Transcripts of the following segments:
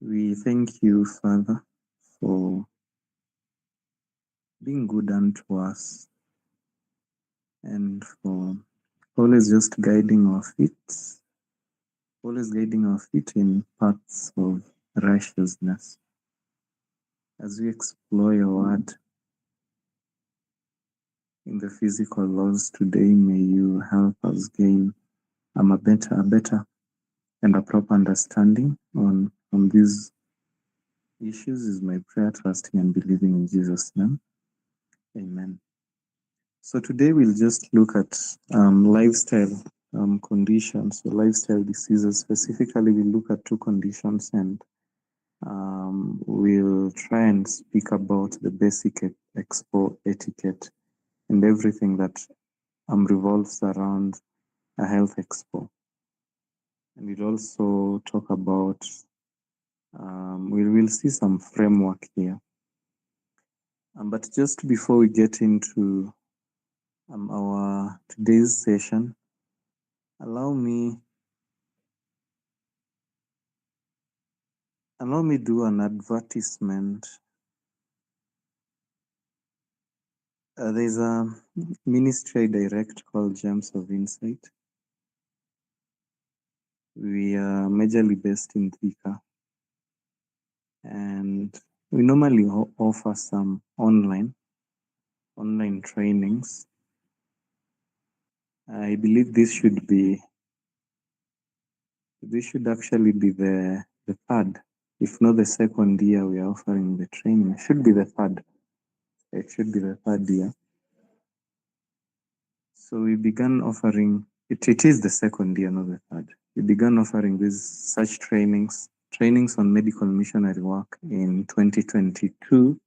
We thank you, Father, for being good unto us and for always just guiding our feet, always guiding our feet in paths of righteousness. As we explore your word in the physical laws today, may you help us gain a better and a proper understanding on these issues is my prayer, trusting and believing in Jesus' name. Amen. So today we'll just look at lifestyle conditions, so lifestyle diseases. Specifically, we'll look at two conditions and we'll try and speak about the basic expo etiquette and everything that revolves around a health expo. And we'll also talk about, we will see some framework here. But just before we get into our today's session, allow me do an advertisement. There's a ministry I direct called Gems of Insight. We are majorly based in Thika, and we normally offer some online trainings. I believe this should actually be the third, if not the second year we are offering the training. It should be the third. It should be the third year. So we began offering it. It is the second year, not the third. We began offering such trainings on medical missionary work in 2022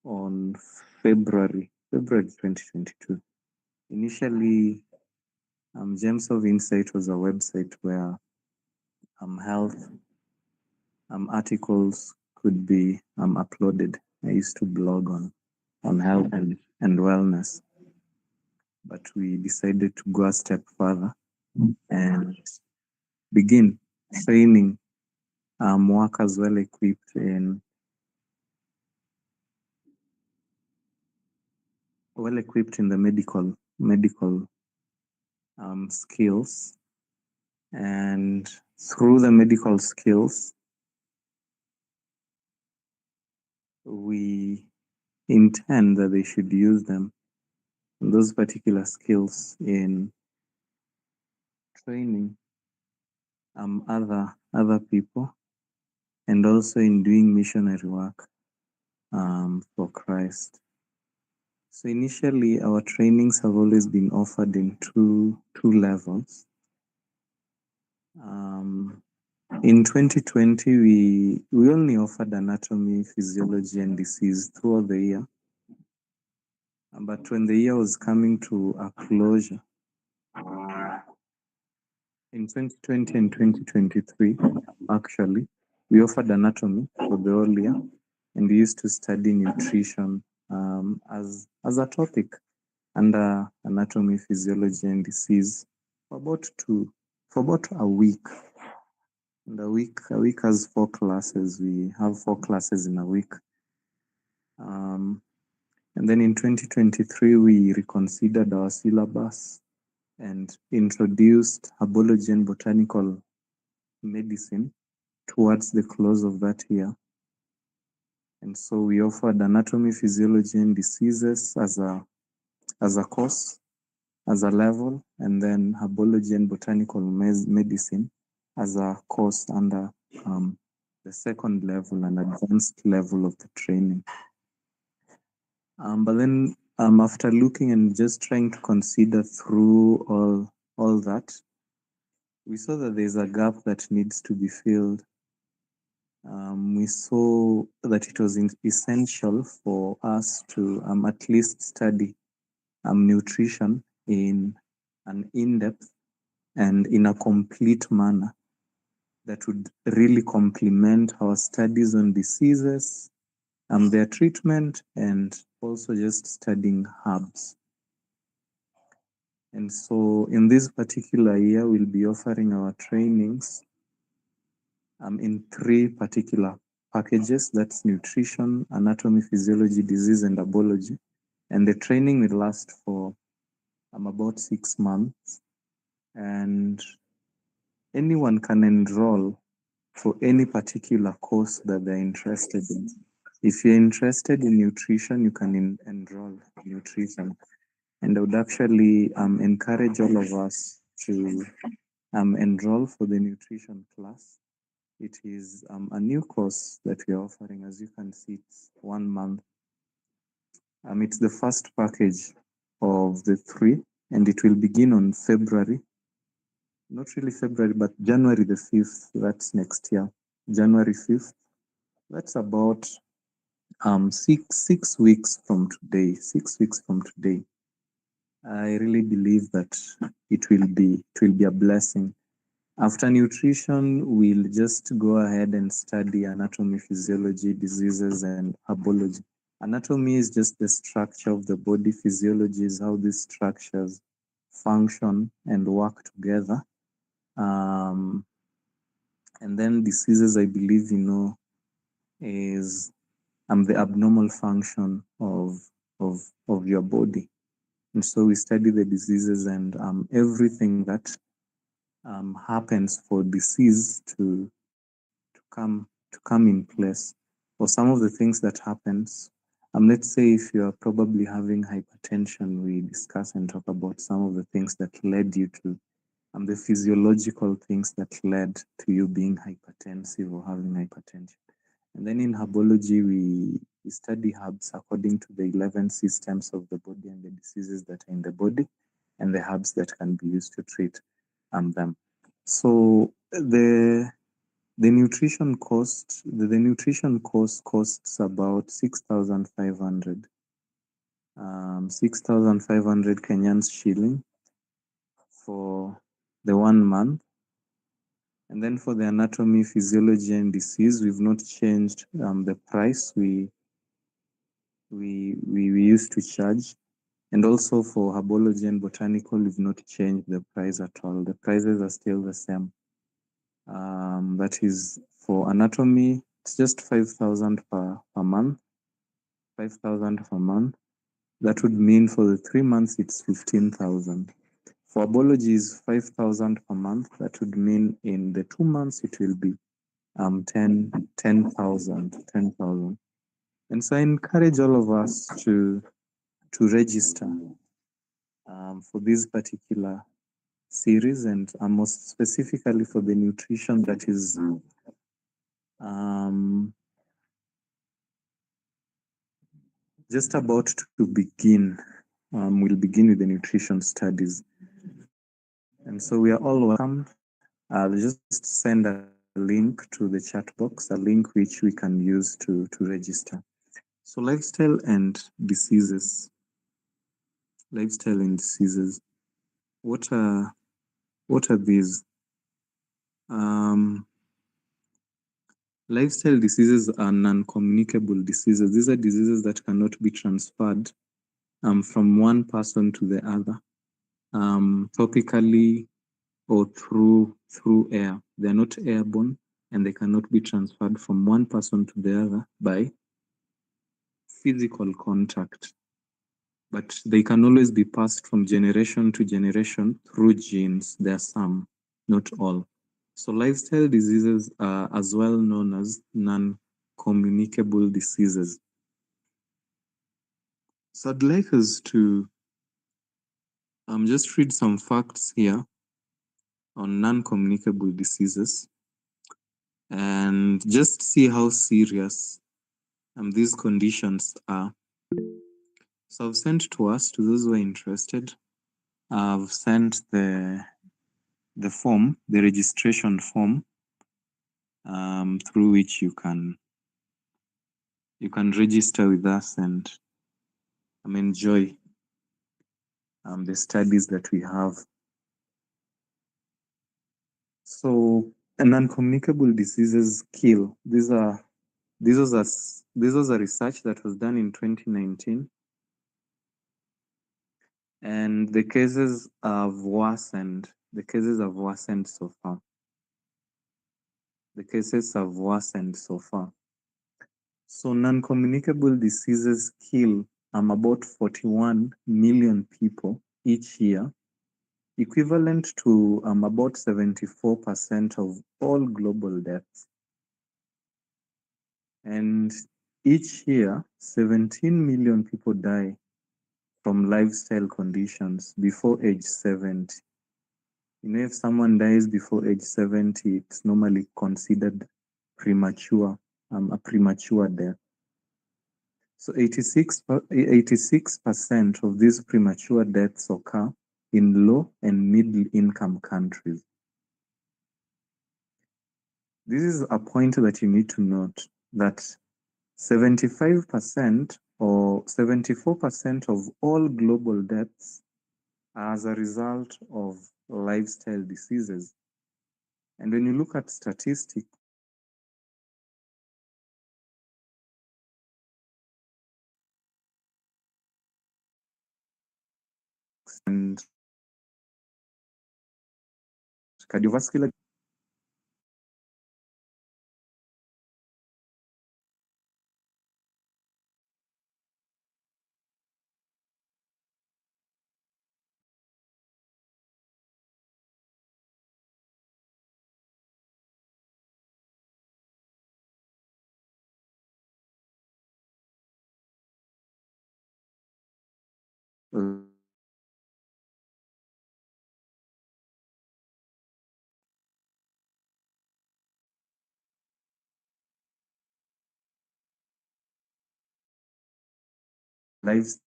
on February 2022. Initially, Gems of Insight was a website where health articles could be uploaded. I used to blog on health and wellness, but we decided to go a step further and begin training workers well equipped in the medical skills, and through the medical skills we intend that they should use them, those particular skills, in training other people, and also in doing missionary work for Christ. So initially, our trainings have always been offered in two levels. In 2020, we only offered anatomy, physiology, and disease throughout the year. But when the year was coming to a closure, in 2020 and 2023, actually, we offered anatomy for the whole year, and we used to study nutrition as a topic under anatomy, physiology, and disease for about a week. And a week has 4 classes. We have 4 classes in a week. And then in 2023, we reconsidered our syllabus and introduced herbology and botanical medicine towards the close of that year. And so we offered anatomy, physiology, and diseases as a course, as a level, and then herbology and botanical medicine as a course under the second level and advanced level of the training. But then after looking and just trying to consider through all that, we saw that there's a gap that needs to be filled. We saw that it was essential for us to at least study nutrition in an in-depth and in a complete manner that would really complement our studies on diseases, their treatment, and also just studying herbs. And so in this particular year, we'll be offering our trainings in three particular packages. That's nutrition, anatomy, physiology, disease, and abology. And the training will last for about 6 months. And anyone can enroll for any particular course that they're interested in. If you're interested in nutrition, you can enroll in nutrition. And I would actually encourage all of us to enroll for the nutrition class. It is a new course that we are offering. As you can see, it's 1 month. It's the first package of the three, and it will begin on February. Not really February, but January the 5th. That's next year. January 5th. That's about 6 weeks from today. 6 weeks from today. I really believe that it will be a blessing. After nutrition, we'll just go ahead and study anatomy, physiology, diseases, and herbology. Anatomy is just the structure of the body. Physiology is how these structures function and work together. Um, and then diseases, I believe, is the abnormal function of your body. And so we study the diseases and everything that happens for disease to come in place, or some of the things that happens. Let's say if you are probably having hypertension, we discuss and talk about some of the things that led you to the physiological things that led to you being hypertensive or having hypertension. And then in herbology, we study herbs according to the 11 systems of the body and the diseases that are in the body, and the herbs that can be used to treat them. So the nutrition course costs about 6,500, 6,500 Kenyan shilling for the 1 month. And then for the anatomy, physiology, and disease, we've not changed the price we used to charge. And also for herbology and botanical, we've not changed the price at all. The prices are still the same. That is for anatomy, it's just 5,000 per month. 5,000 per month. That would mean for the 3 months, it's 15,000. For biology is 5,000 per month. That would mean in the 2 months, it will be 10,000. And so I encourage all of us to register for this particular series, and most specifically for the nutrition that is just about to begin. We'll begin with the nutrition studies. And so we are all welcome. Just send a link to the chat box, a link which we can use to register. So lifestyle and diseases. What are these? Um, Lifestyle diseases are non-communicable diseases. These are diseases that cannot be transferred from one person to the other, topically or through air. They are not airborne, and they cannot be transferred from one person to the other by physical contact. But they can always be passed from generation to generation through genes. There are some, not all. So lifestyle diseases are as well known as non-communicable diseases. So I'd like us to just read some facts here on non-communicable diseases and just see how serious these conditions are. So I've sent to us, to those who are interested, I've sent the form, the registration form, through which you can register with us and enjoy the studies that we have. So non-communicable diseases kill. This was a research that was done in 2019, and the cases have worsened. The cases have worsened so far. The cases have worsened so far. So non-communicable diseases kill about 41 million people each year, equivalent to about 74% of all global deaths. And each year, 17 million people die from lifestyle conditions before age 70. If someone dies before age 70, it's normally considered premature, a premature death. So 86% of these premature deaths occur in low and middle income countries. This is a point that you need to note, that 75% or 74% of all global deaths are as a result of lifestyle diseases. And when you look at statistics, and cardiovascular lifestyle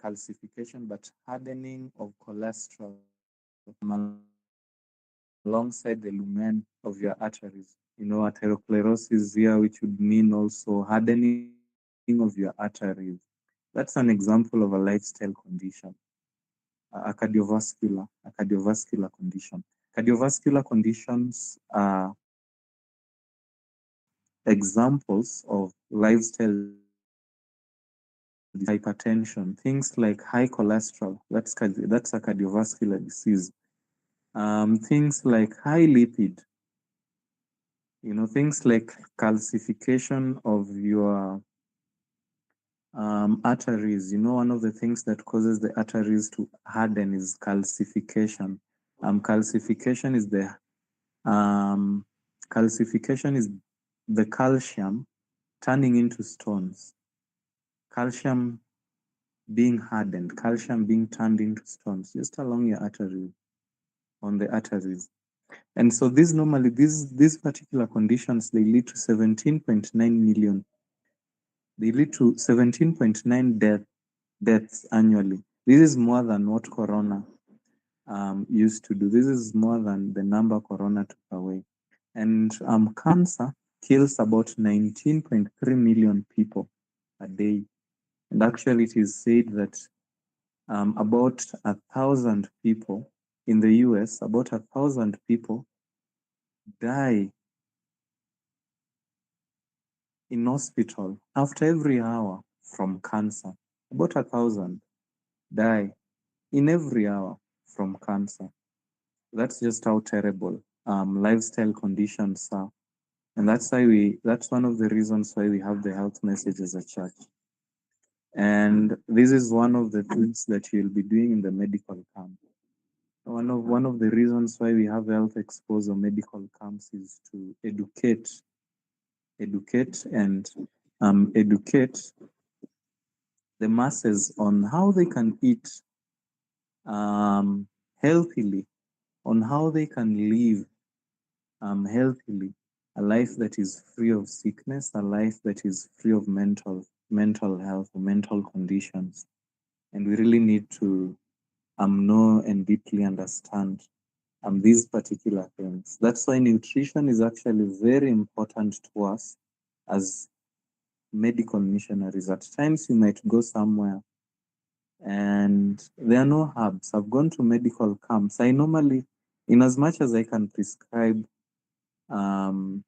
calcification, but hardening of cholesterol alongside the lumen of your arteries. Atherosclerosis here, which would mean also hardening of your arteries. That's an example of a lifestyle condition, a cardiovascular condition. Cardiovascular conditions are examples of lifestyle hypertension, things like high cholesterol, that's a cardiovascular disease. Things like high lipid, things like calcification of your arteries. One of the things that causes the arteries to harden is calcification. Calcification is um, the calcium turning into stones. Calcium being hardened, calcium being turned into stones just along your arteries, on the arteries. And so these particular conditions, they lead to 17.9 million. They lead to 17.9 deaths annually. This is more than what Corona used to do. This is more than the number Corona took away. And cancer kills about 19.3 million people a day. And actually, it is said that about 1,000 people in the US, about 1,000 people die in hospital after every hour from cancer. About 1,000 die in every hour from cancer. That's just how terrible lifestyle conditions are. And that's one of the reasons why we have the health message as a church. And this is one of the things that you'll be doing in the medical camp. One of the reasons why we have health expos or medical camps is to educate the masses on how they can eat um, healthily, on how they can live healthily, a life that is free of sickness, a life that is free of mental health or mental conditions. And we really need to know and deeply understand these particular things. That's why nutrition is actually very important to us as medical missionaries. At times, you might go somewhere and there are no herbs. I've gone to medical camps. I normally, in as much as I can prescribe um,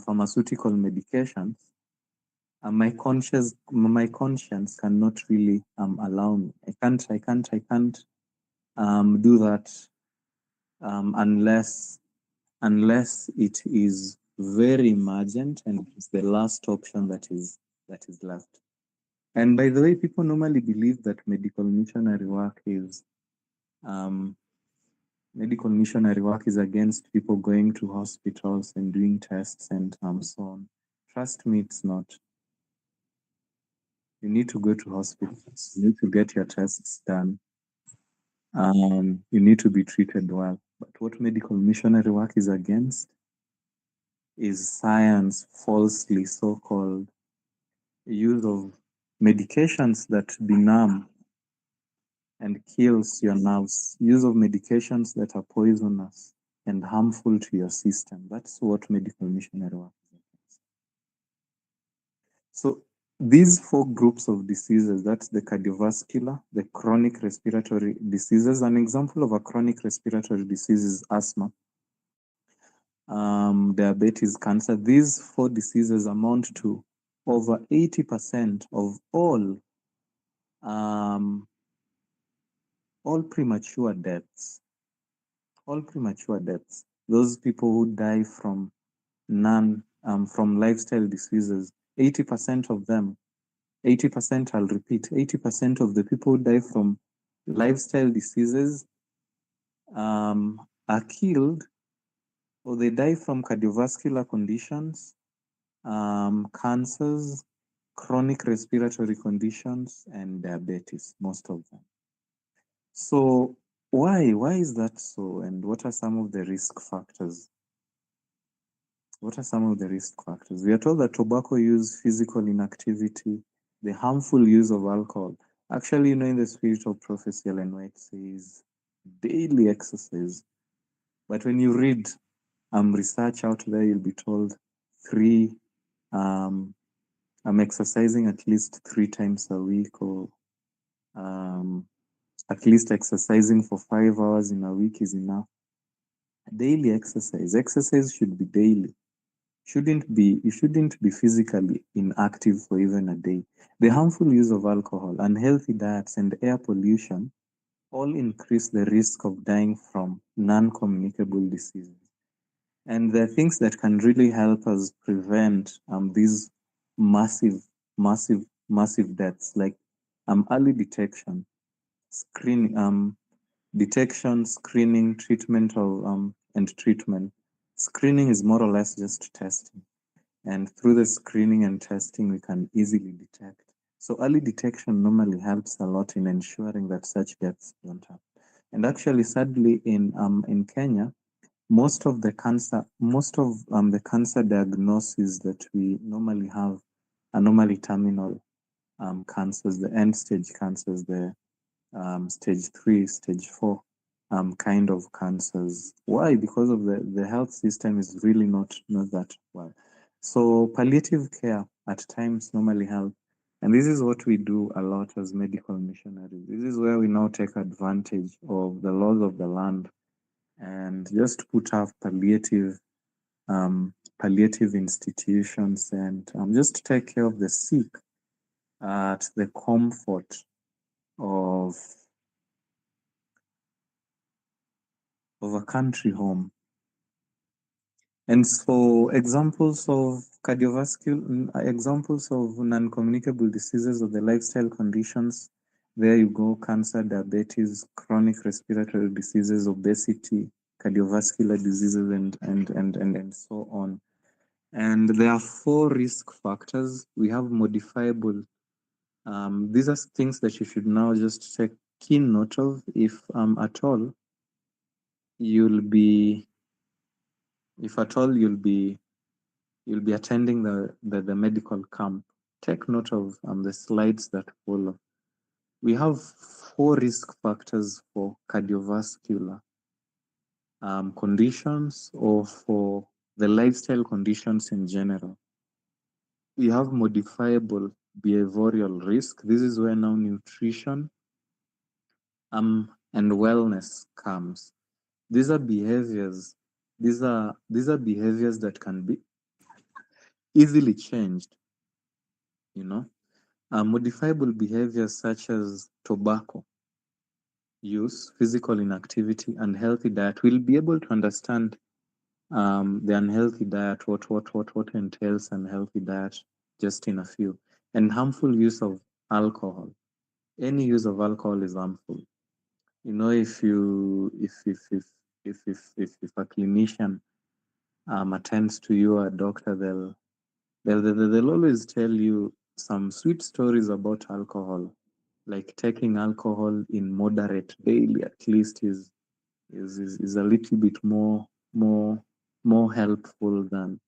pharmaceutical medications, my conscience cannot really allow me. I can't do that unless it is very emergent and it's the last option that is left. And by the way, people normally believe that um, medical missionary work is against people going to hospitals and doing tests and so on. Trust me, it's not. You need to go to hospitals. You need to get your tests done. You need to be treated well. But what medical missionary work is against is science, falsely so-called use of medications that benumb and kills your nerves, use of medications that are poisonous and harmful to your system. That's what medical missionary work is. So these four groups of diseases, that's the cardiovascular, the chronic respiratory diseases. An example of a chronic respiratory disease is asthma, diabetes, cancer. These four diseases amount to over 80% of um, all premature deaths. All premature deaths. Those people who die from from lifestyle diseases, 80% of them, 80%, I'll repeat, 80% of the people who die from lifestyle diseases are killed or they die from cardiovascular conditions, cancers, chronic respiratory conditions, and diabetes, most of them. So why is that so? And what are some of the risk factors? What are some of the risk factors? We are told that tobacco use, physical inactivity, the harmful use of alcohol. Actually, in the spirit of prophecy, Ellen White says daily exercise. But when you read research out there, you'll be told three, I'm exercising at least 3 times a week, or um, at least exercising for 5 hours in a week is enough. Daily exercise should be daily. You shouldn't be physically inactive for even a day. The harmful use of alcohol, unhealthy diets, and air pollution all increase the risk of dying from non-communicable diseases. And there are things that can really help us prevent these massive, massive, massive deaths, like early screening, screening, treatment of and treatment. Screening is more or less just testing. And through the screening and testing, we can easily detect. So early detection normally helps a lot in ensuring that such deaths don't happen. And actually, sadly, in Kenya, most of the cancer diagnoses that we normally have are normally terminal cancers, the end stage cancers, the stage 3, stage 4 kind of cancers. Why? Because of the health system is really not that well. So palliative care at times normally help. And this is what we do a lot as medical missionaries. This is where we now take advantage of the laws of the land and just put up palliative institutions and just take care of the sick at the comfort of a country home. And so examples of non-communicable diseases or the lifestyle conditions There you go: cancer, diabetes, chronic respiratory diseases, obesity, cardiovascular diseases, and so on. And there are four risk factors. We have modifiable. These are things that you should now just take keen note of if at all you'll be if at all you'll be attending the medical camp. Take note of the slides that follow. We have four risk factors for cardiovascular conditions, or for the lifestyle conditions in general. We have modifiable behavioral risk. This is where now nutrition and wellness comes. These are behaviors. These are behaviors that can be easily changed. You know, modifiable behaviors such as tobacco use, physical inactivity, and healthy diet. We'll be able to understand the unhealthy diet, what entails unhealthy diet, just in a few. And harmful use of alcohol. Any use of alcohol is harmful. You know, if you if a clinician attends to you, a doctor, they'll always tell you some sweet stories about alcohol, like taking alcohol in moderate daily at least is a little bit more helpful than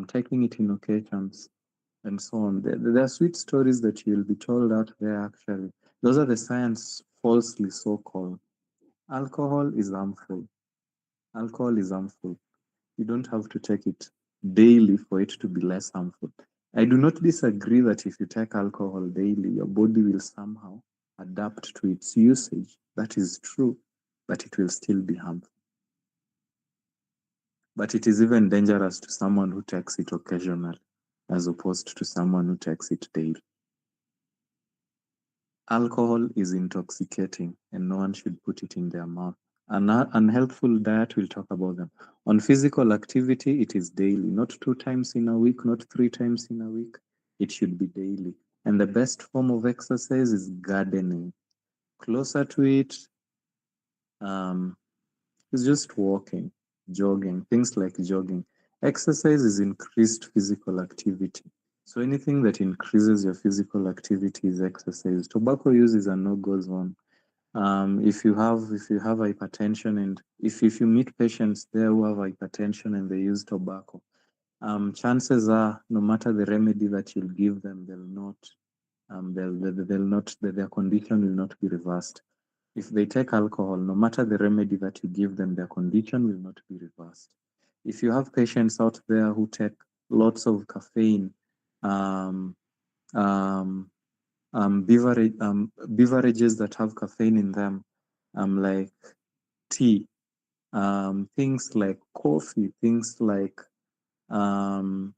taking it in occasions, and so on. There are sweet stories that you'll be told out there. Actually, those are the science falsely so called. Alcohol is harmful. Alcohol is harmful. You don't have to take it daily for it to be less harmful. I do not disagree that if you take alcohol daily, your body will somehow adapt to its usage. That is true, but it will still be harmful. But it is even dangerous to someone who takes it occasionally, as opposed to someone who takes it daily. Alcohol is intoxicating, and no one should put it in their mouth. An unhealthful diet, we'll talk about them. On physical activity, it is daily, not 2 times in a week, not 3 times in a week. It should be daily. And the best form of exercise is gardening. Closer to it um, is just walking, jogging, things like jogging. Exercise is increased physical activity. So anything that increases your physical activity is exercise. Tobacco use is a no-go zone. If you have hypertension, and if you meet patients there who have hypertension and they use tobacco, chances are, no matter the remedy that you'll give them, their condition will not be reversed. If they take alcohol, no matter the remedy that you give them, their condition will not be reversed. If you have patients out there who take lots of caffeine, um, um, beverages that have caffeine in them, like tea, things like coffee, things like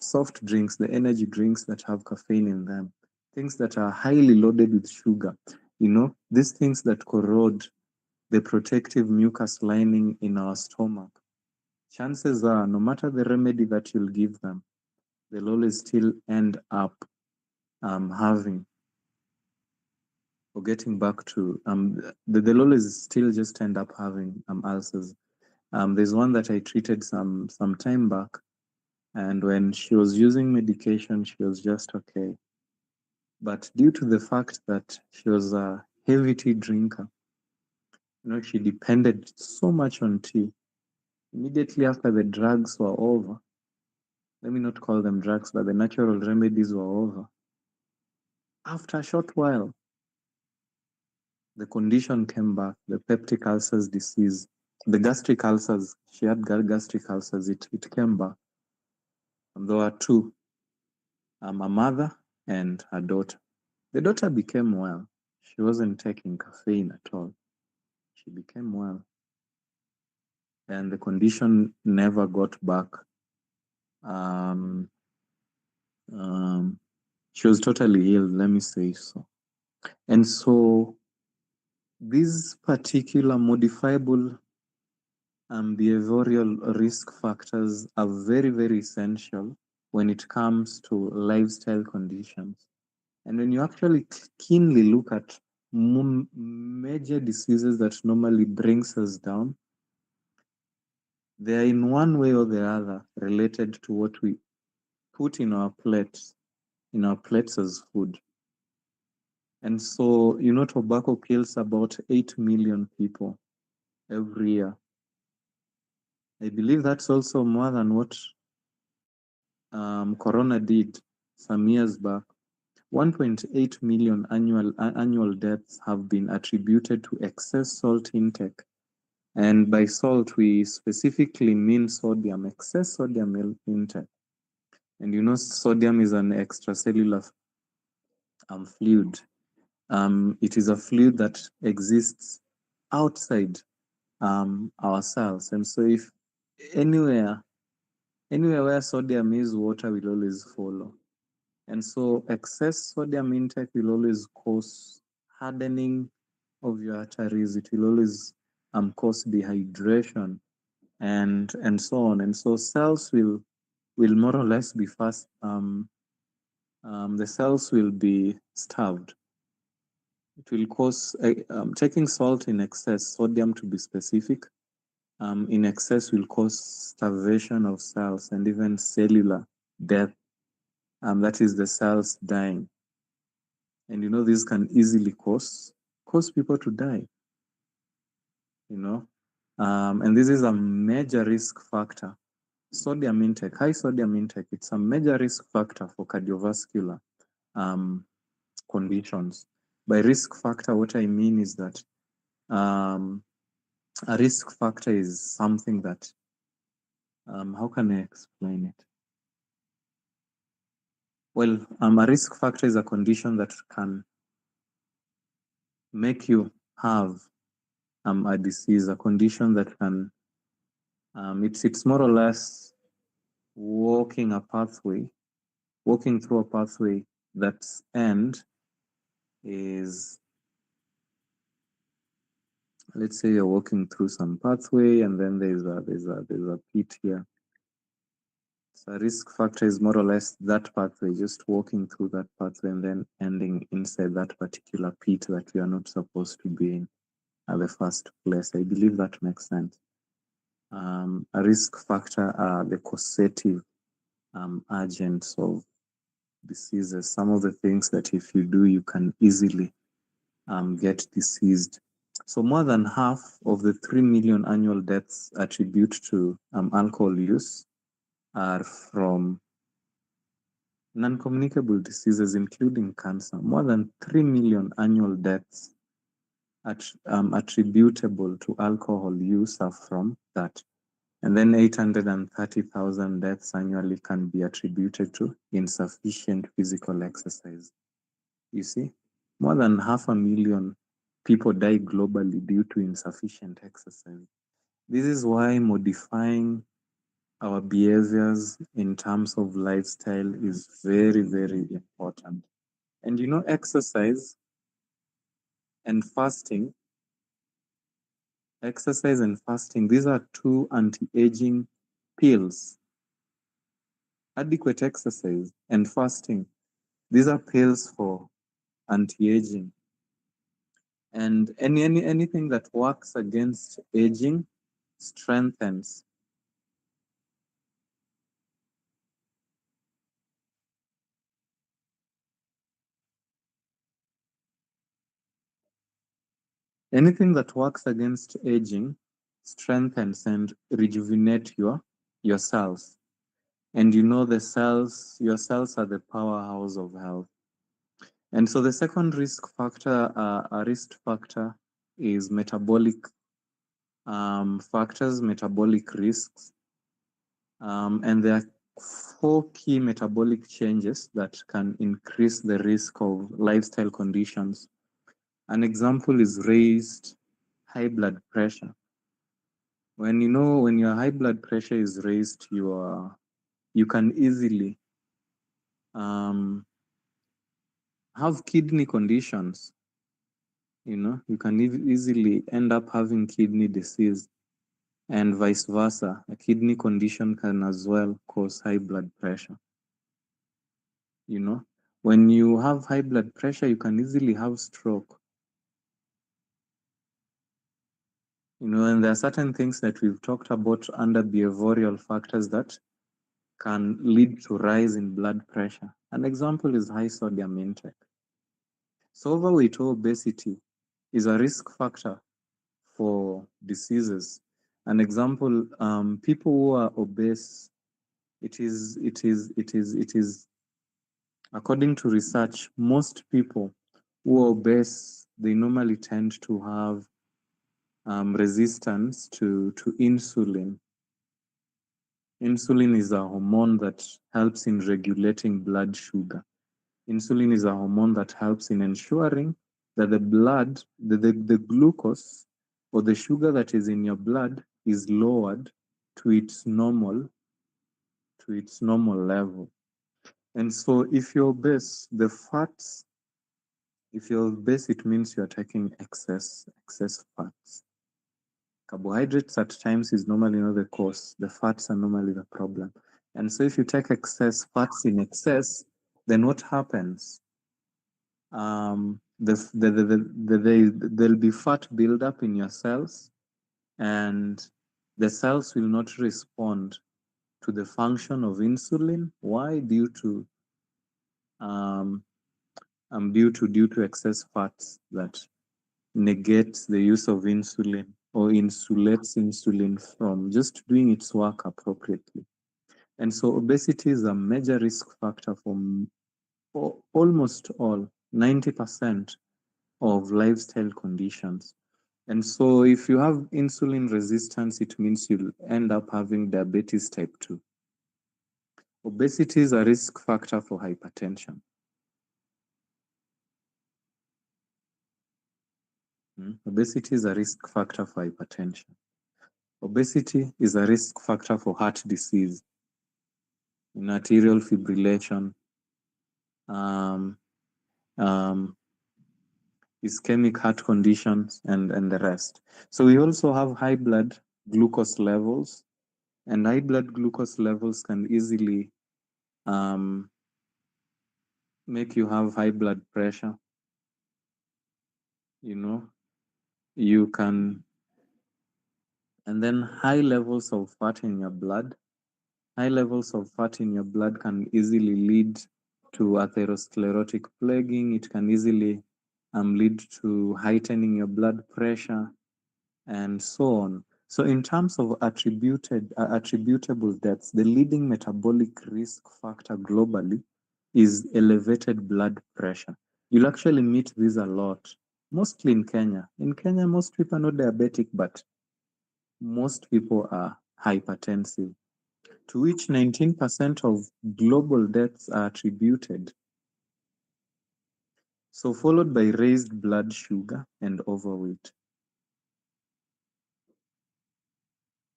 soft drinks, the energy drinks that have caffeine in them, things that are highly loaded with sugar. These things that corrode the protective mucus lining in our stomach. Chances are, no matter the remedy that you'll give them, they'll always still end up having, or getting back to, they'll always still just end up having ulcers. There's one that I treated some time back, and when she was using medication, she was just okay. But due to the fact that she was a heavy tea drinker, she depended so much on tea. Immediately after the drugs were over, let me not call them drugs, but the natural remedies were over. After a short while, the condition came back, the peptic ulcers disease, the gastric ulcers. She had gastric ulcers, it came back. And there were two, a mother and her daughter. The daughter became well. She wasn't taking caffeine at all. She became well. And the condition never got back. Um, um, she was totally healed, let me say so. And so these particular modifiable behavioral risk factors are very, very essential when it comes to lifestyle conditions. And when you actually keenly look at major diseases that normally brings us down, they are in one way or the other related to what we put in our plates as food. And so, tobacco kills about 8 million people every year. I believe that's also more than what Corona did some years back. 1.8 million annual deaths have been attributed to excess salt intake. And by salt, we specifically mean sodium, excess sodium intake. And sodium is an extracellular fluid. It is a fluid that exists outside our cells. And so if anywhere, anywhere where sodium is, water will always follow. And so excess sodium intake will always cause hardening of your arteries. It will always cause dehydration and so on. And so cells will more or less be fast. The cells will be starved. It will cause taking salt in excess, sodium to be specific, in excess will cause starvation of cells and even cellular death. That is the cells dying. And this can easily cause people to die. And this is a major risk factor. Sodium intake, high sodium intake, it's a major risk factor for cardiovascular conditions. By risk factor, what I mean is that a risk factor is something that, how can I explain it? Well, a risk factor is a condition that can make you have a disease, a condition that can, it's more or less walking through a pathway that's end is, let's say you're walking through some pathway and then there's a pit here. So a risk factor is more or less that pathway, just walking through that pathway and then ending inside that particular pit that we are not supposed to be in at the first place. I believe that makes sense. A risk factor are the causative agents of diseases. Some of the things that if you do, you can easily get diseased. So more than half of the 3 million annual deaths attributed to alcohol use are from non-communicable diseases, including cancer. More than 3 million annual deaths attributable to alcohol use are from that. And then 830,000 deaths annually can be attributed to insufficient physical exercise. You see, more than 500,000 people die globally due to insufficient exercise. This is why modifying our behaviors in terms of lifestyle is very, very important. And exercise and fasting, these are two anti-aging pills. Adequate exercise and fasting, these are pills for anti-aging. And anything that works against aging strengthens. Anything that works against aging strengthens and rejuvenate your cells. And your cells are the powerhouse of health. And so the second risk factor, is metabolic factors, metabolic risks. And there are 4 key metabolic changes that can increase the risk of lifestyle conditions. An example is raised high blood pressure. When your high blood pressure is raised, you can easily have kidney conditions. You can easily end up having kidney disease, and vice versa. A kidney condition can as well cause high blood pressure. When you have high blood pressure, you can easily have stroke. And there are certain things that we've talked about under behavioral factors that can lead to rise in blood pressure. An example is high sodium intake. So overweight or obesity is a risk factor for diseases. An example, people who are obese, it is, according to research, most people who are obese, they normally tend to have resistance to insulin. Insulin is a hormone that helps in regulating blood sugar. Insulin is a hormone that helps in ensuring that the glucose or the sugar that is in your blood is lowered to its normal level. And so if you're obese, if you're obese, it means you're taking excess fats. Carbohydrates at times is normally not the cause. The fats are normally the problem. And so if you take excess fats in excess, then what happens? There'll be fat buildup in your cells, and the cells will not respond to the function of insulin. Why? Um, due to excess fats that negates the use of insulin or insulates insulin from just doing its work appropriately. And so obesity is a major risk factor for almost all, 90% of lifestyle conditions. And so if you have insulin resistance, it means you'll end up having diabetes type 2. Obesity is a risk factor for hypertension. Obesity is a risk factor for hypertension. Obesity is a risk factor for heart disease, arterial fibrillation, um, um, ischemic heart conditions, and the rest. So we also have high blood glucose levels, and high blood glucose levels can easily make you have high blood pressure. You can, and then high levels of fat in your blood. High levels of fat in your blood can easily lead to atherosclerotic plaguing. It can easily lead to heightening your blood pressure and so on. So in terms of attributable deaths, the leading metabolic risk factor globally is elevated blood pressure. You'll actually meet this a lot, mostly in Kenya. In Kenya, most people are not diabetic, but most people are hypertensive, to which 19% of global deaths are attributed. So followed by raised blood sugar and overweight.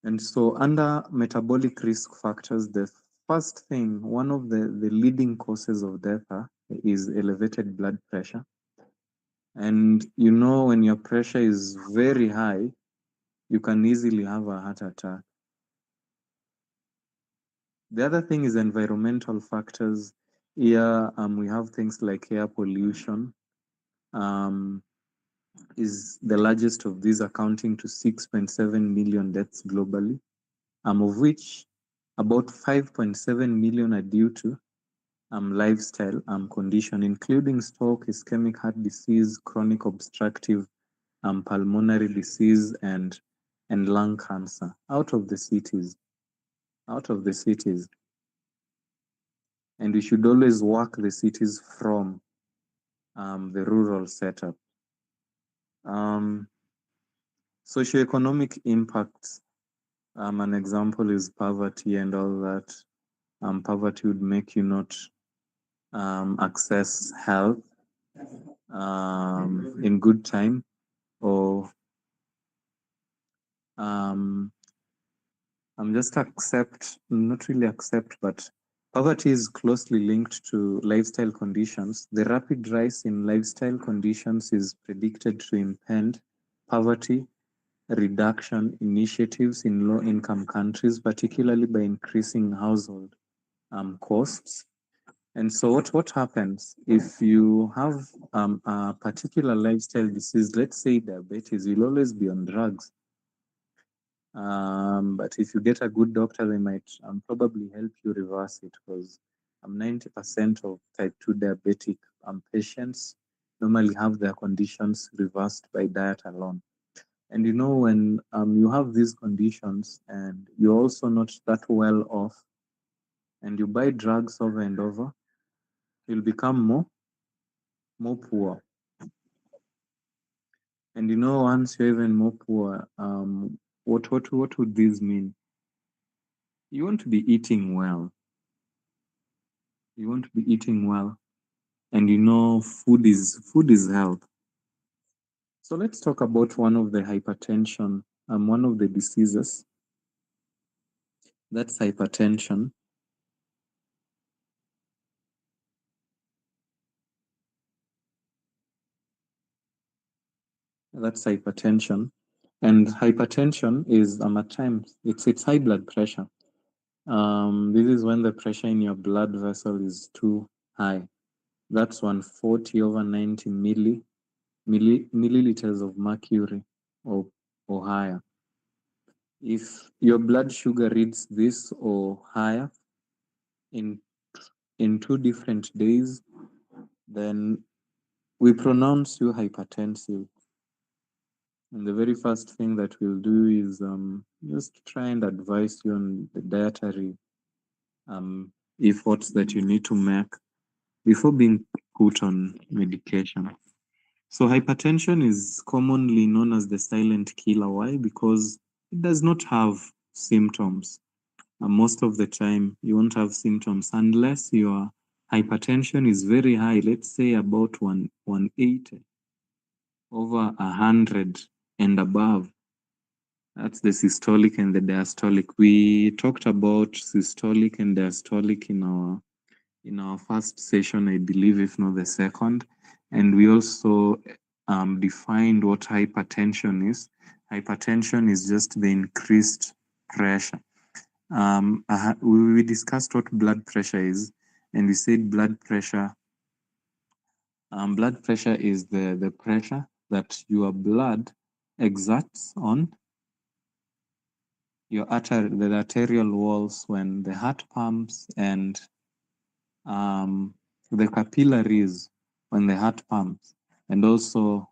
And so under metabolic risk factors, the first thing, one of the leading causes of death is elevated blood pressure. And when your pressure is very high, you can easily have a heart attack. The other thing is environmental factors. Here, we have things like air pollution, is the largest of these, accounting to 6.7 million deaths globally, of which about 5.7 million are due to lifestyle condition, including stroke, ischemic heart disease, chronic obstructive pulmonary disease, and lung cancer out of the cities. And we should always work the cities from the rural setup. Socioeconomic impacts. An example is poverty and all that. Poverty would make you not access health in good time, or just not really accept, but poverty is closely linked to lifestyle conditions. The rapid rise in lifestyle conditions is predicted to impede poverty reduction initiatives in low-income countries, particularly by increasing household costs. And so what happens if you have a particular lifestyle disease, let's say diabetes, you'll always be on drugs. But if you get a good doctor, they might probably help you reverse it, because 90% of type 2 diabetic patients normally have their conditions reversed by diet alone. And when you have these conditions and you're also not that well off, and you buy drugs over and over, you'll become more poor. And once you're even more poor, what would this mean? You want to be eating well. You want to be eating well, and food is health. So let's talk about one of the hypertension, one of the diseases. That's hypertension. That's hypertension, and hypertension is at times it's high blood pressure. This is when the pressure in your blood vessel is too high. That's 140 over 90 milliliters of mercury or higher. If your blood sugar reads this or higher in in 2 different days, then we pronounce you hypertensive. And the very first thing that we'll do is just try and advise you on the dietary efforts that you need to make before being put on medication. So hypertension is commonly known as the silent killer. Why? Because it does not have symptoms. Most of the time, you won't have symptoms unless your hypertension is very high. Let's say about 180 over 100 and above. That's the systolic and the diastolic. We talked about systolic and diastolic in our first session, I believe, if not the second. And we also defined what hypertension is. Hypertension is just the increased pressure. We discussed what blood pressure is, and we said blood pressure is the pressure that your blood exerts on the arterial walls when the heart pumps, and the capillaries when the heart pumps, and also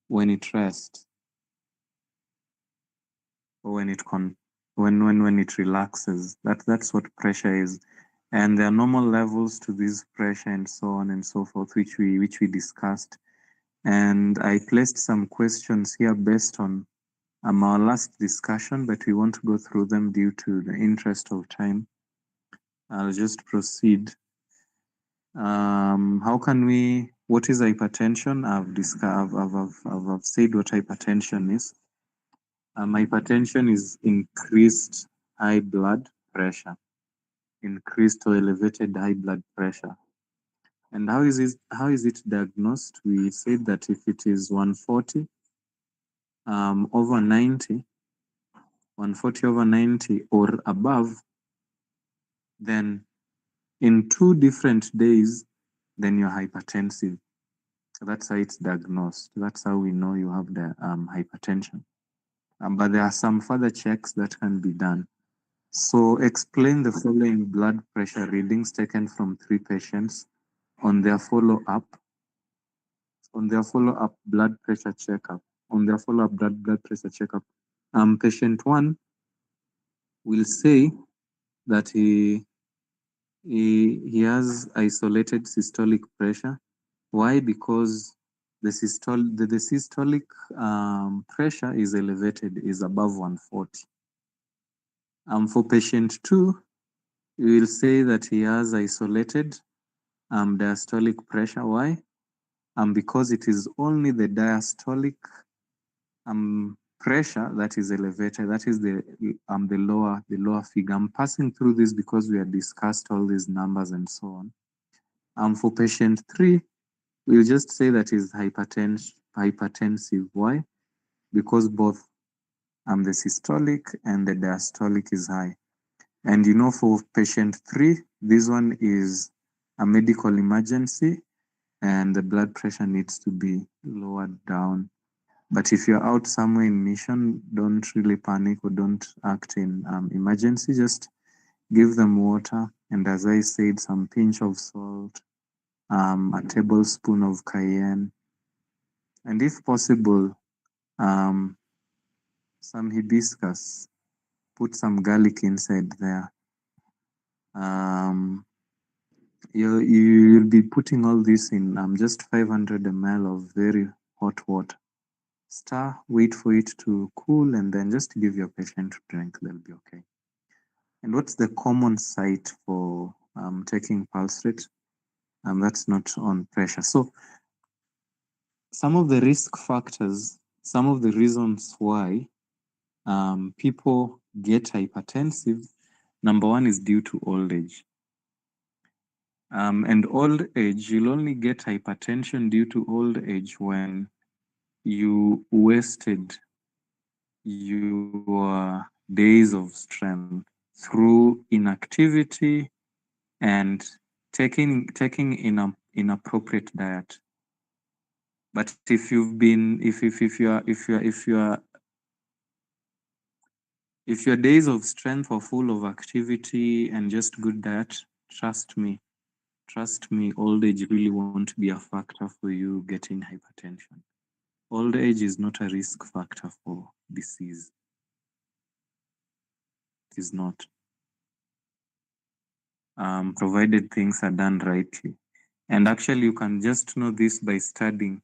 when it rests, or when it relaxes. That's what pressure is. And there are normal levels to this pressure and so on and so forth, which we discussed. And I placed some questions here based on our last discussion, but we won't go through them due to the interest of time. I'll just proceed. What is hypertension? I've said what hypertension is. Hypertension is increased high blood pressure, increased or elevated high blood pressure. And how is it diagnosed? We said that if it is 140 over 90, 140 over 90 or above, then in 2 different days, then you're hypertensive. So that's how it's diagnosed. That's how we know you have the hypertension. But there are some further checks that can be done. So explain the following blood pressure readings taken from 3 patients on their follow-up blood pressure checkup. On their follow-up blood pressure checkup. Patient 1 will say that he has isolated systolic pressure. Why? Because the systolic pressure is elevated, is above 140. For patient 2, we will say that he has isolated diastolic pressure. Why? Because it is only the diastolic pressure that is elevated. That is the lower figure. I'm passing through this because we have discussed all these numbers and so on. For patient 3, we'll just say that is hypertensive. Why? Because both the systolic and the diastolic is high. And for patient 3, this one is a medical emergency, and the blood pressure needs to be lowered down. But if you're out somewhere in mission, don't really panic or don't act in emergency. Just give them water, and as I said, some pinch of salt, a tablespoon of cayenne, and if possible, um, some hibiscus. Put some garlic inside there. Um, you'll be putting all this in just 500 ml of very hot water. Stir, wait for it to cool, and then just give your patient to drink. They'll be okay. And what's the common site for taking pulse rate? That's not on pressure. So some of the risk factors, some of the reasons why people get hypertensive, number one is due to old age. And old age, you'll only get hypertension due to old age when you wasted your days of strength through inactivity and taking inappropriate diet. But if you've been if your days of strength are full of activity and just good diet, trust me, old age really won't be a factor for you getting hypertension. Old age is not a risk factor for disease. It is not, provided things are done rightly. And actually, you can just know this by studying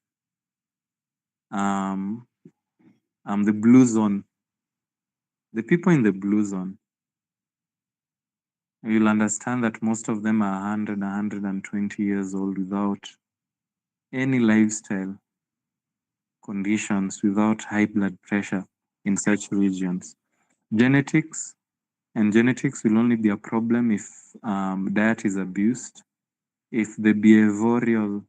the blue zone. The people in the blue zone, you'll understand that most of them are 100, 120 years old without any lifestyle conditions, without high blood pressure in such regions. Genetics, and genetics will only be a problem if diet is abused, if the behavioral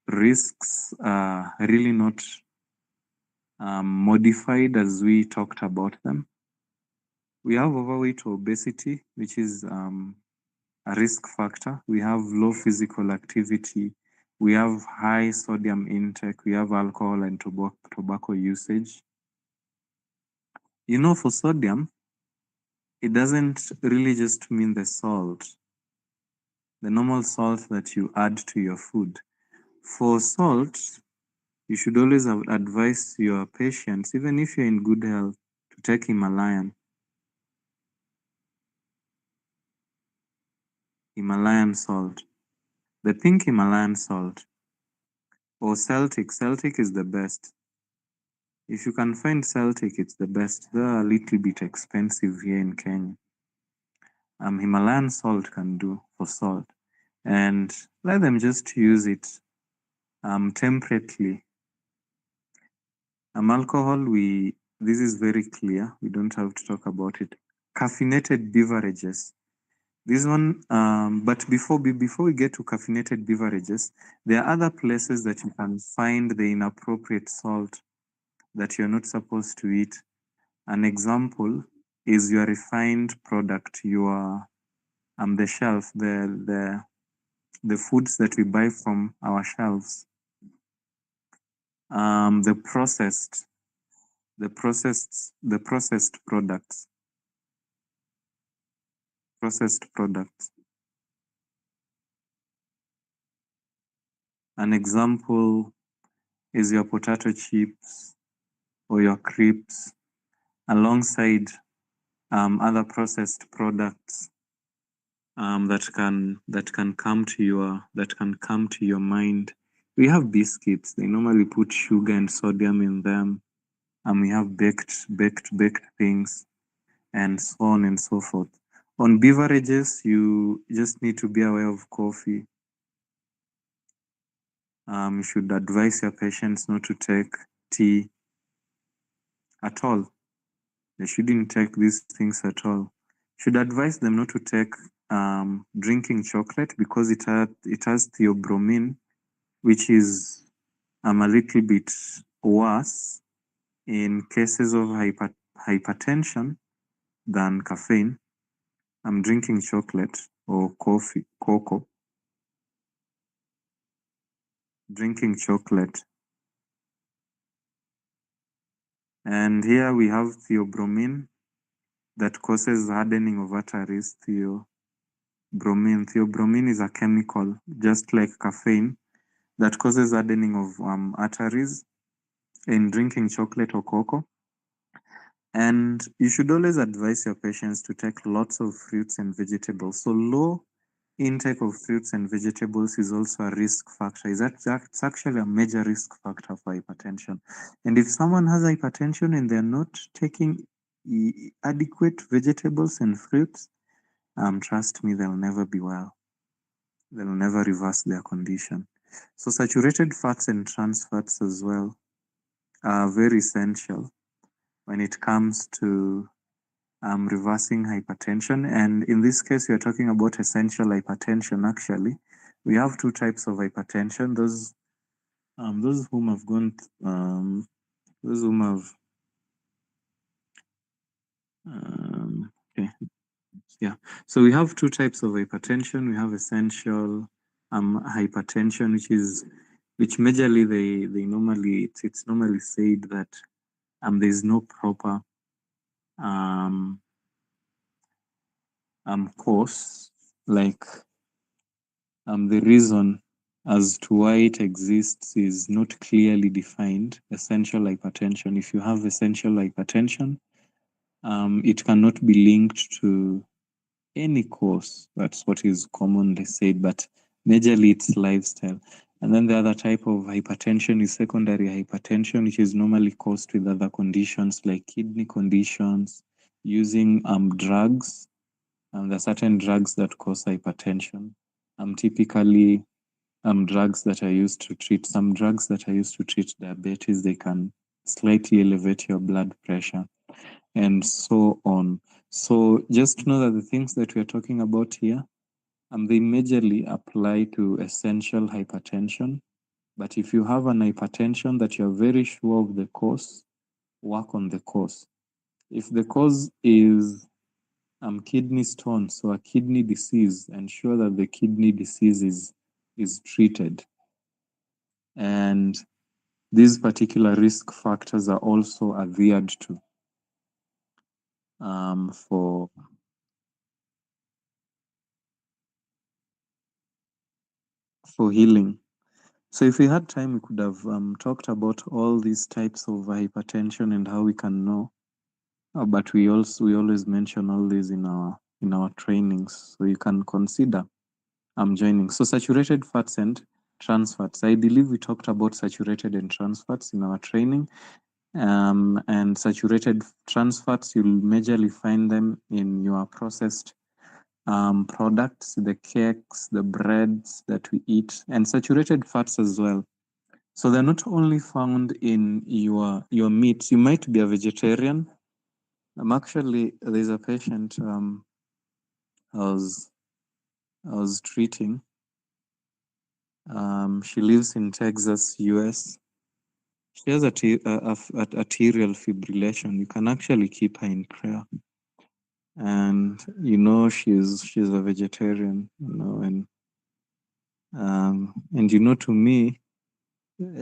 risks are really not modified as we talked about them. We have overweight or obesity, which is a risk factor. We have low physical activity. We have high sodium intake. We have alcohol and tobacco usage. You know, for sodium, it doesn't really just mean the salt, the normal salt that you add to your food. For salt, you should always advise your patients, even if you're in good health, to take Himalayan salt, the pink Himalayan salt, or Celtic. Celtic is the best. If you can find Celtic, it's the best. They're a little bit expensive here in Kenya. Himalayan salt can do for salt, and let them just use it temperately. Alcohol, this is very clear. We don't have to talk about it. Caffeinated beverages. This one, but before we get to caffeinated beverages, there are other places that you can find the inappropriate salt that you're not supposed to eat. An example is your refined product, your the shelf, the foods that we buy from our shelves, the processed products. An example is your potato chips or your crisps, alongside other processed products that can come to your mind. We have biscuits. They normally put sugar and sodium in them. We have baked things, and so on and so forth. On beverages, you just need to be aware of coffee. You should advise your patients not to take tea at all. They shouldn't take these things at all. Should advise them not to take drinking chocolate because it has theobromine, which is a little bit worse in cases of hypertension than caffeine. Drinking chocolate or cocoa, drinking chocolate And here we have theobromine that causes hardening of arteries. Theobromine is a chemical, just like caffeine, that causes hardening of arteries in drinking chocolate or cocoa. And you should always advise your patients to take lots of fruits and vegetables. So low intake of fruits and vegetables is also a risk factor. It's actually a major risk factor for hypertension. And if someone has hypertension and they're not taking adequate vegetables and fruits, trust me, they'll never be well. They'll never reverse their condition. So saturated fats and trans fats as well are very essential when it comes to reversing hypertension. And in this case, we are talking about essential hypertension. Actually, we have two types of hypertension. Those whom have gone, those whom have, okay, yeah. So we have two types of hypertension. We have essential hypertension, which majorly they normally it's normally said that there's no proper um cause, like the reason as to why it exists is not clearly defined. Essential hypertension. If you have essential hypertension, it cannot be linked to any cause. That's what is commonly said, but majorly it's lifestyle. And then the other type of hypertension is secondary hypertension, which is normally caused with other conditions like kidney conditions, using drugs. There are certain drugs that cause hypertension. Typically, drugs that are used to treat some drugs that are used to treat diabetes, they can slightly elevate your blood pressure and so on. So just know that the things that we are talking about here, they majorly apply to essential hypertension. But if you have an hypertension that you're very sure of the cause, work on the cause. If the cause is kidney stone, so a kidney disease, ensure that the kidney disease is treated. And these particular risk factors are also adhered to for healing. So if we had time, we could have talked about all these types of hypertension and how we can know. But we always mention all these in our trainings, so you can consider joining. So saturated fats and trans fats. I believe we talked about saturated and trans fats in our training. And saturated trans fats, you'll majorly find them in your processed products, the cakes, the breads that we eat, and saturated fats as well. So they're not only found in your meats. You might be a vegetarian. Actually, there's a patient I was treating. She lives in Texas, US. She has arterial fibrillation. You can actually keep her in prayer. And she's a vegetarian, and to me,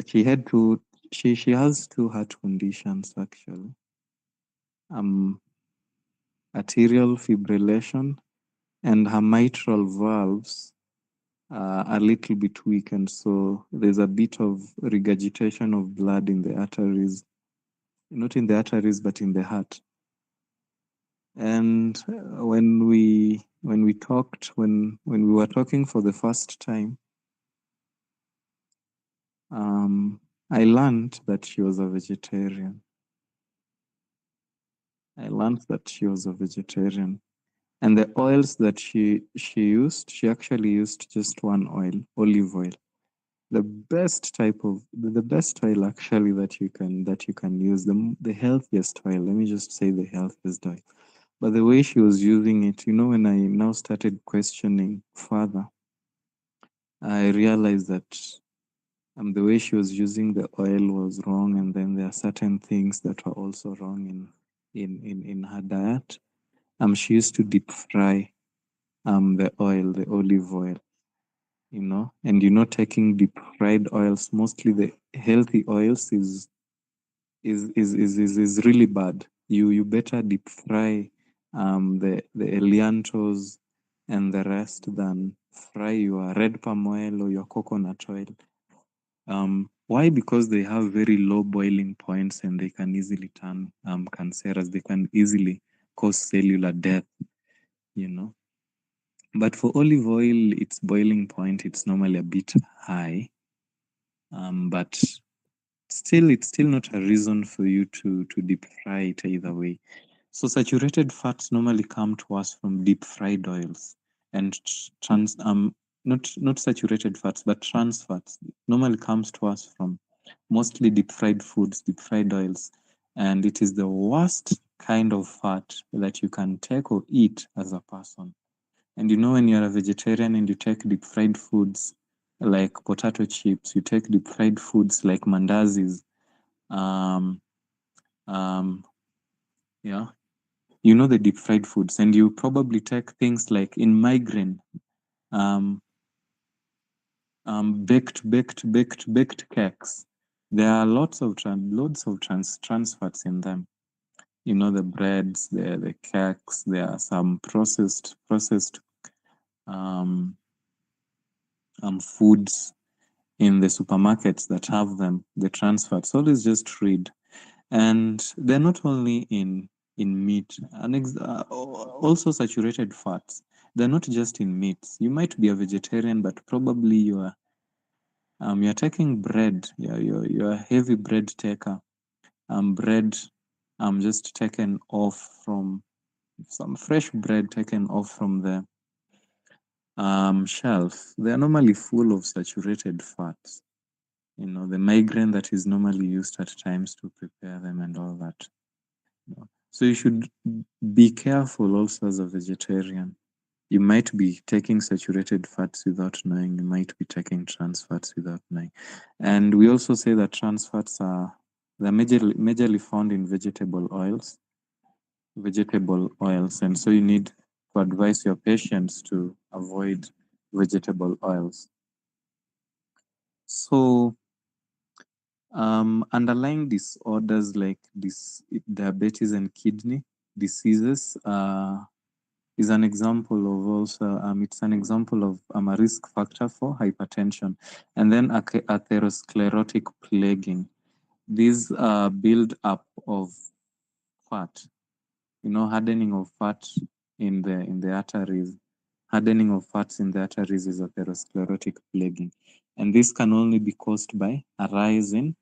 she had to she has two heart conditions actually. Arterial fibrillation, and her mitral valves are a little bit weak, and so there's a bit of regurgitation of blood in the arteries, not in the arteries but in the heart. And when we were talking for the first time, I learned that she was a vegetarian. And the oils that she actually used just one oil, olive oil. The best oil actually that you can use, the healthiest oil. Let me just say the healthiest oil. But the way she was using it, when I now started questioning further, I realized that the way she was using the oil was wrong, and then there are certain things that were also wrong in her diet. She used to deep fry the olive oil, and taking deep fried oils, mostly the healthy oils, is really bad. You better deep fry the eliantos and the rest than fry your red palm oil or your coconut oil. Why? Because they have very low boiling points and they can easily turn cancerous. They can easily cause cellular death, you know. But for olive oil, its boiling point, it's normally a bit high. But still, it's still not a reason for you to deep fry it either way. So saturated fats normally come to us from deep fried oils and trans not saturated fats, but trans fats normally comes to us from mostly deep fried foods, deep fried oils, and it is the worst kind of fat that you can take or eat as a person. And you know, when you're a vegetarian and you take deep fried foods like potato chips, you take deep fried foods like mandazis, um, um, yeah, you know the deep fried foods, and you probably take things like in migraine, um, baked cakes. There are lots of trans fats in them. You know the breads, the cakes. There are some processed um, foods in the supermarkets that have them, the trans fats. Always just read. And they're not only in meat, also saturated fats. They're not just in meats. You might be a vegetarian, but probably you're taking bread. You're a heavy bread taker. Bread just taken off from some fresh bread taken off from the shelf. They are normally full of saturated fats. You know, the migraine that is normally used at times to prepare them and all that. So you should be careful also as a vegetarian. You might be taking saturated fats without knowing. You might be taking trans fats without knowing. And we also say that trans fats are they're majorly found in vegetable oils, and so you need to advise your patients to avoid vegetable oils. So underlying disorders like this diabetes and kidney diseases is an example of also it's an example of a risk factor for hypertension, and then atherosclerotic plaguing. These build up of fat, you know, hardening of fat in the arteries. Hardening of fats in the arteries is atherosclerotic plaguing, and this can only be caused by a rise in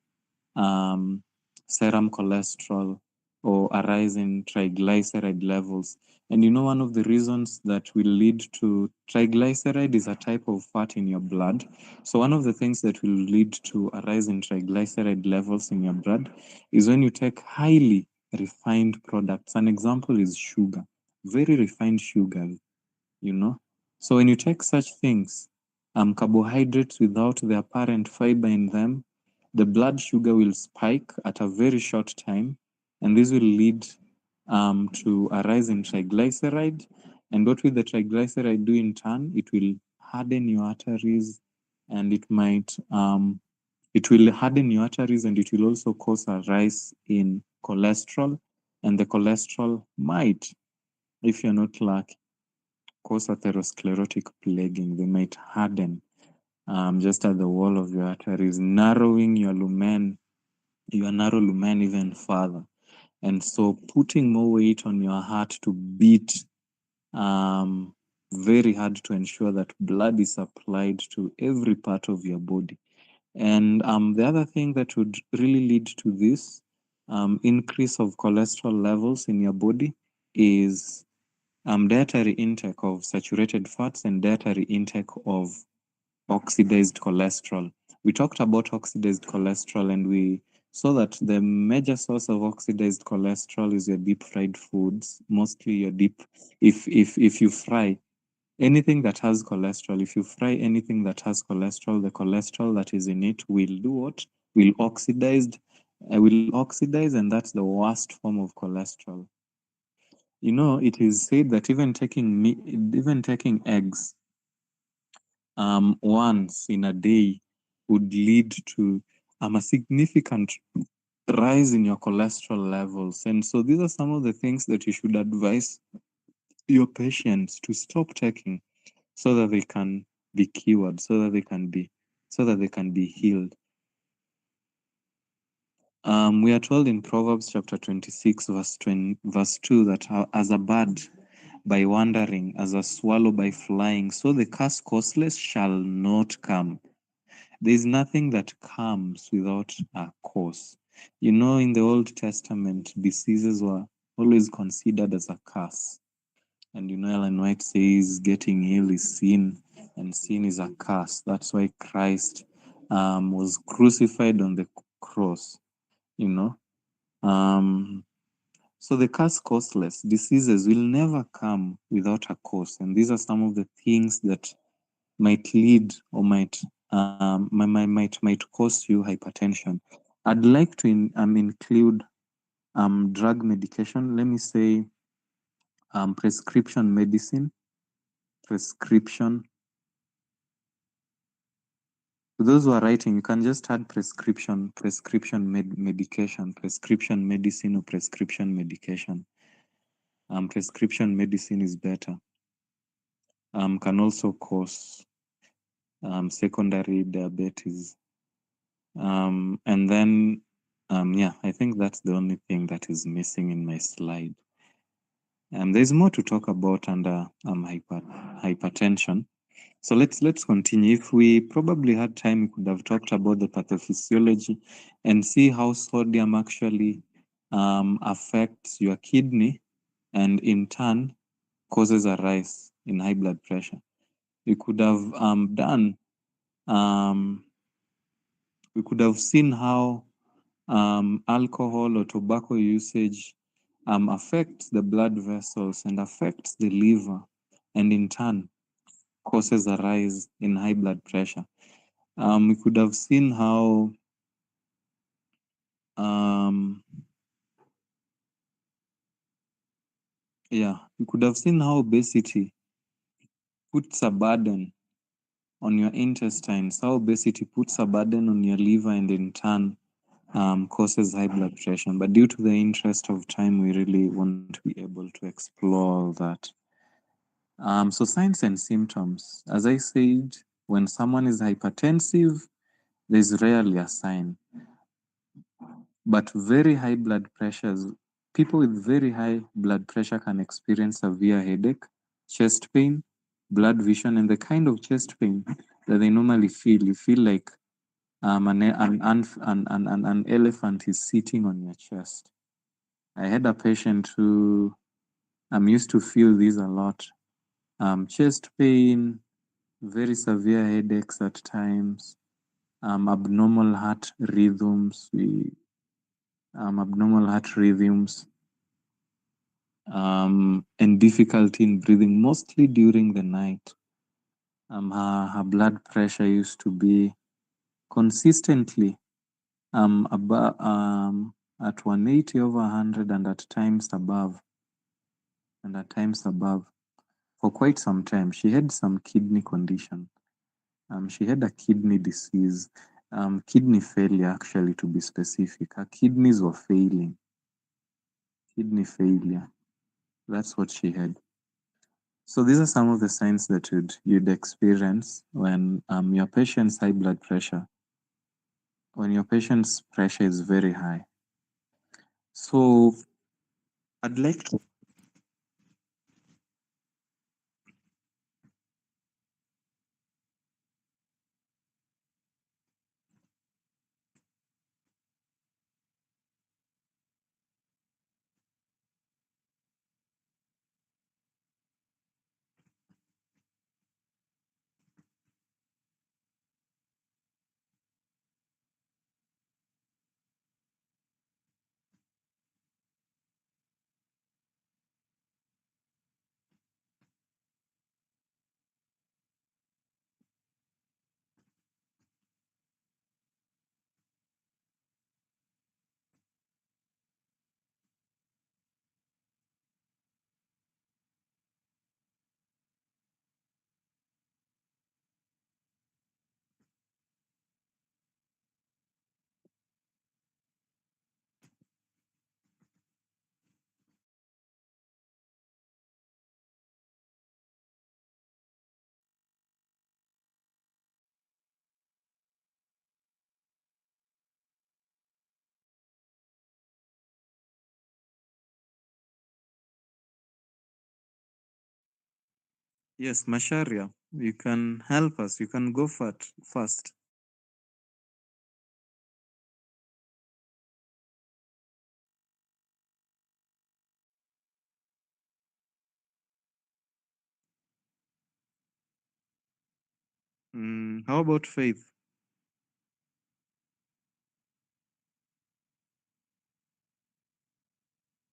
um, serum cholesterol or a rise in triglyceride levels. And you know, one of the reasons that will lead to triglyceride is a type of fat in your blood. So, one of the things that will lead to a rise in triglyceride levels in your blood is when you take highly refined products. An example is sugar, very refined sugars, you know. So when you take such things, carbohydrates without the apparent fiber in them, the blood sugar will spike at a very short time, and this will lead to a rise in triglyceride. And what will the triglyceride do in turn? It will harden your arteries, and it will harden your arteries, and it will also cause a rise in cholesterol, and the cholesterol might, if you're not lucky, cause atherosclerotic plaguing. They might harden just at the wall of your arteries, narrowing your narrow lumen even further. And so putting more weight on your heart to beat um, very hard to ensure that blood is supplied to every part of your body. And the other thing that would really lead to this increase of cholesterol levels in your body is dietary intake of saturated fats and dietary intake of oxidized cholesterol. We talked about oxidized cholesterol, and we saw that the major source of oxidized cholesterol is your deep fried foods, mostly your deep. If you fry anything that has cholesterol, if you fry anything that has cholesterol, the cholesterol that is in it will do what? Will oxidize, and that's the worst form of cholesterol. You know, it is said that even taking eggs once in a day would lead to a significant rise in your cholesterol levels. And so these are some of the things that you should advise your patients to stop taking so that they can be cured, so that they can be healed. We are told in Proverbs chapter 26, verse 2, that as a bird by wandering, as a swallow by flying, so the causeless shall not come. There is nothing that comes without a cause. You know, in the Old Testament, diseases were always considered as a curse. And you know, Ellen White says getting ill is sin, and sin is a curse. That's why Christ was crucified on the cross, you know. Um, so the causeless diseases will never come without a cause. And these are some of the things that might lead or might cause you hypertension. I'd like to include drug medication. Let me say prescription medicine, prescription. For those who are writing, you can just add medication, prescription medicine, or prescription medication. Prescription medicine is better. Can also cause secondary diabetes. And then, yeah, I think that's the only thing that is missing in my slide. There's more to talk about under hypertension. So let's continue. If we probably had time, we could have talked about the pathophysiology and see how sodium actually affects your kidney, and in turn causes a rise in high blood pressure. We could have done. We could have seen how alcohol or tobacco usage affects the blood vessels and affects the liver, and in turn causes a rise in high blood pressure. We could have seen how we could have seen how obesity puts a burden on your intestines, how obesity puts a burden on your liver, and in turn causes high blood pressure. But due to the interest of time, we really won't be able to explore all that. So signs and symptoms. As I said, when someone is hypertensive, there's rarely a sign. But very high blood pressures, people with very high blood pressure can experience severe headache, chest pain, blood vision, and the kind of chest pain that they normally feel. You feel like an elephant is sitting on your chest. I had a patient who used to feel this a lot. Chest pain, very severe headaches at times, abnormal heart rhythms, and difficulty in breathing, mostly during the night. Her blood pressure used to be consistently above at 180 over 100, and at times above, for quite some time. She had some kidney condition. She had a kidney disease, kidney failure, actually, to be specific. Her kidneys were failing. Kidney failure. That's what she had. So these are some of the signs that you'd experience when your patient's high blood pressure, when your patient's pressure is very high. So I'd like to Yes, Masharia, you can help us. You can go first. How about Faith?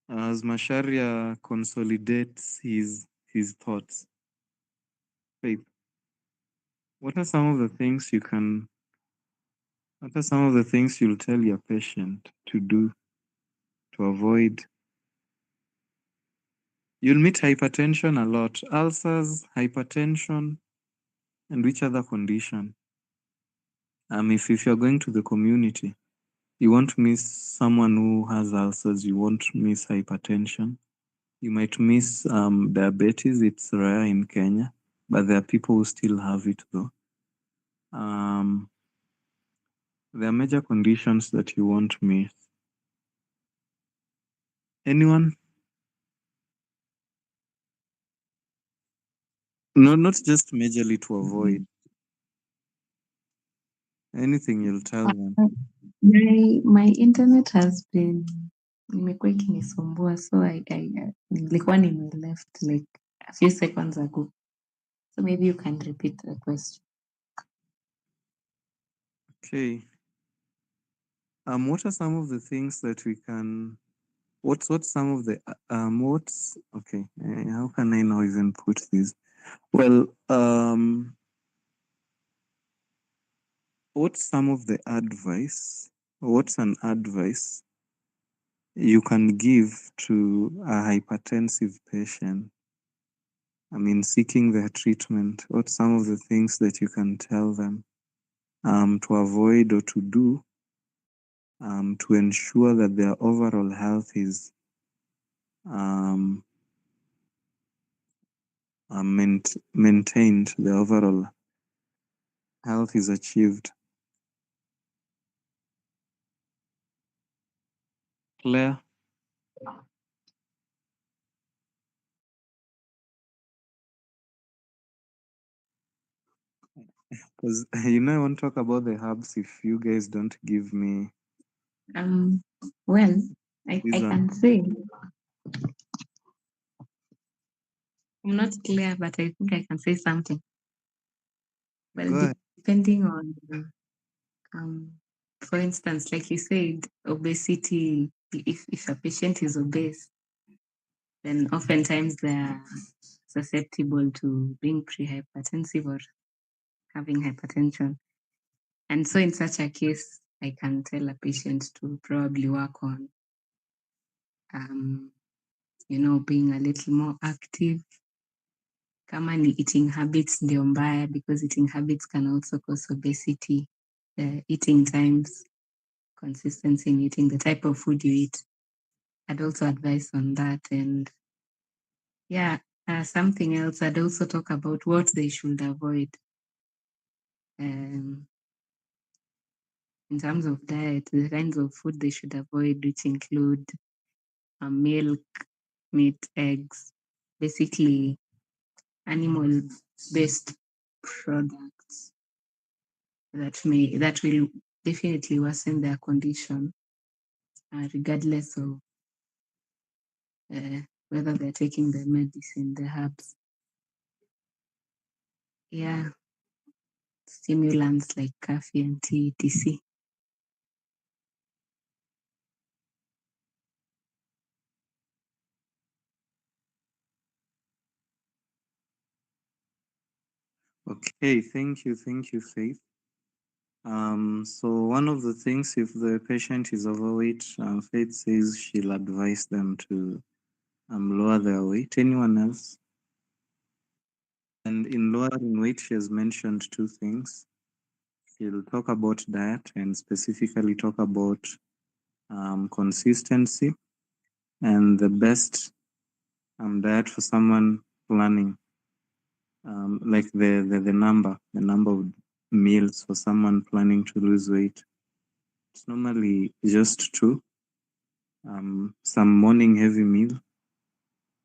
As Masharia consolidates his thoughts, Faith, what are some of the things you can? What are some of the things you'll tell your patient to do to avoid? You'll meet hypertension a lot, ulcers, hypertension, and which other condition? If you're going to the community, you won't miss someone who has ulcers. You won't miss hypertension. You might miss diabetes. It's rare in Kenya, but there are people who still have it though. There are major conditions that you won't miss. Anyone? No, not just majorly to avoid. Anything you'll tell them. My internet has been imekuwa ikinisumbua so nilikuwa left like a few seconds ago. So maybe you can repeat the question. Okay. What are some of the things that we can? What's some of the what's okay? How can I now even put this? Well, what's some of the advice? What's an advice you can give to a hypertensive patient? Seeking their treatment. What's some of the things that you can tell them to avoid or to do to ensure that their overall health is um, maintained, the overall health is achieved. Claire, because I want to talk about the herbs if you guys don't give me Well, I this one. can say I'm not clear, but I think I can say something. Well, Go ahead. depending on, um, for instance, like you said, obesity, if a patient is obese, then oftentimes they're susceptible to being pre-hypertensive or having hypertension. And so in such a case, I can tell a patient to probably work on, um, being a little more active. Kama ni eating habits ndio mbaya, because eating habits can also cause obesity. Eating times, consistency in eating, the type of food you eat. I'd also advise on that. And yeah, something else, I'd also talk about what they should avoid. In terms of diet, the kinds of food they should avoid, which include milk, meat, eggs, basically animal-based products that will definitely worsen their condition, regardless of whether they're taking the medicine, the herbs. Yeah, stimulants like coffee and tea, etc. Okay, thank you, Faith. So one of the things, if the patient is overweight, Faith says she'll advise them to lower their weight. Anyone else? And in lowering weight, she has mentioned two things. She'll talk about diet and specifically talk about consistency and the best diet for someone planning, like the number of meals for someone planning to lose weight. It's normally just two. Some morning heavy meal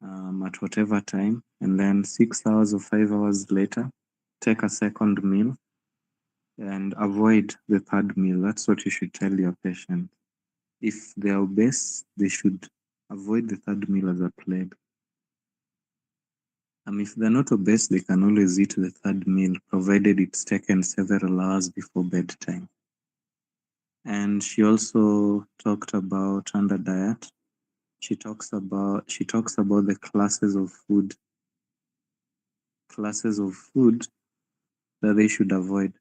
at whatever time, and then 6 hours or 5 hours later, take a second meal and avoid the third meal. That's what you should tell your patient. If they are obese, they should avoid the third meal as a plague. If they're not obese, they can always eat the third meal, provided it's taken several hours before bedtime. And she also talked about under diet. She talks about the classes of food that they should avoid.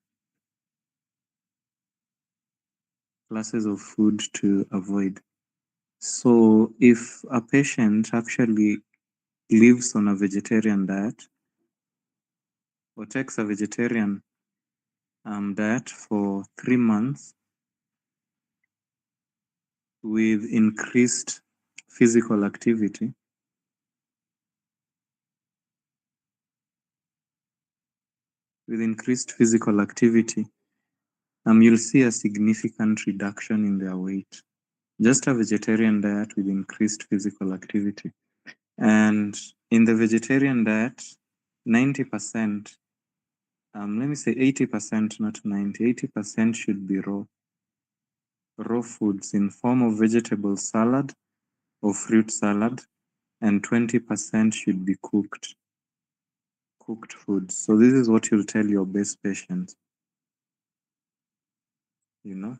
Classes of food to avoid. So if a patient actually lives on a vegetarian diet or takes a vegetarian diet for 3 months with increased physical activity, you'll see a significant reduction in their weight. Just a vegetarian diet with increased physical activity. And in the vegetarian diet, 90%, let me say 80%, not 90, 80% should be raw foods in form of vegetable salad or fruit salad, and 20% should be cooked foods. So this is what you'll tell your best patients. You know,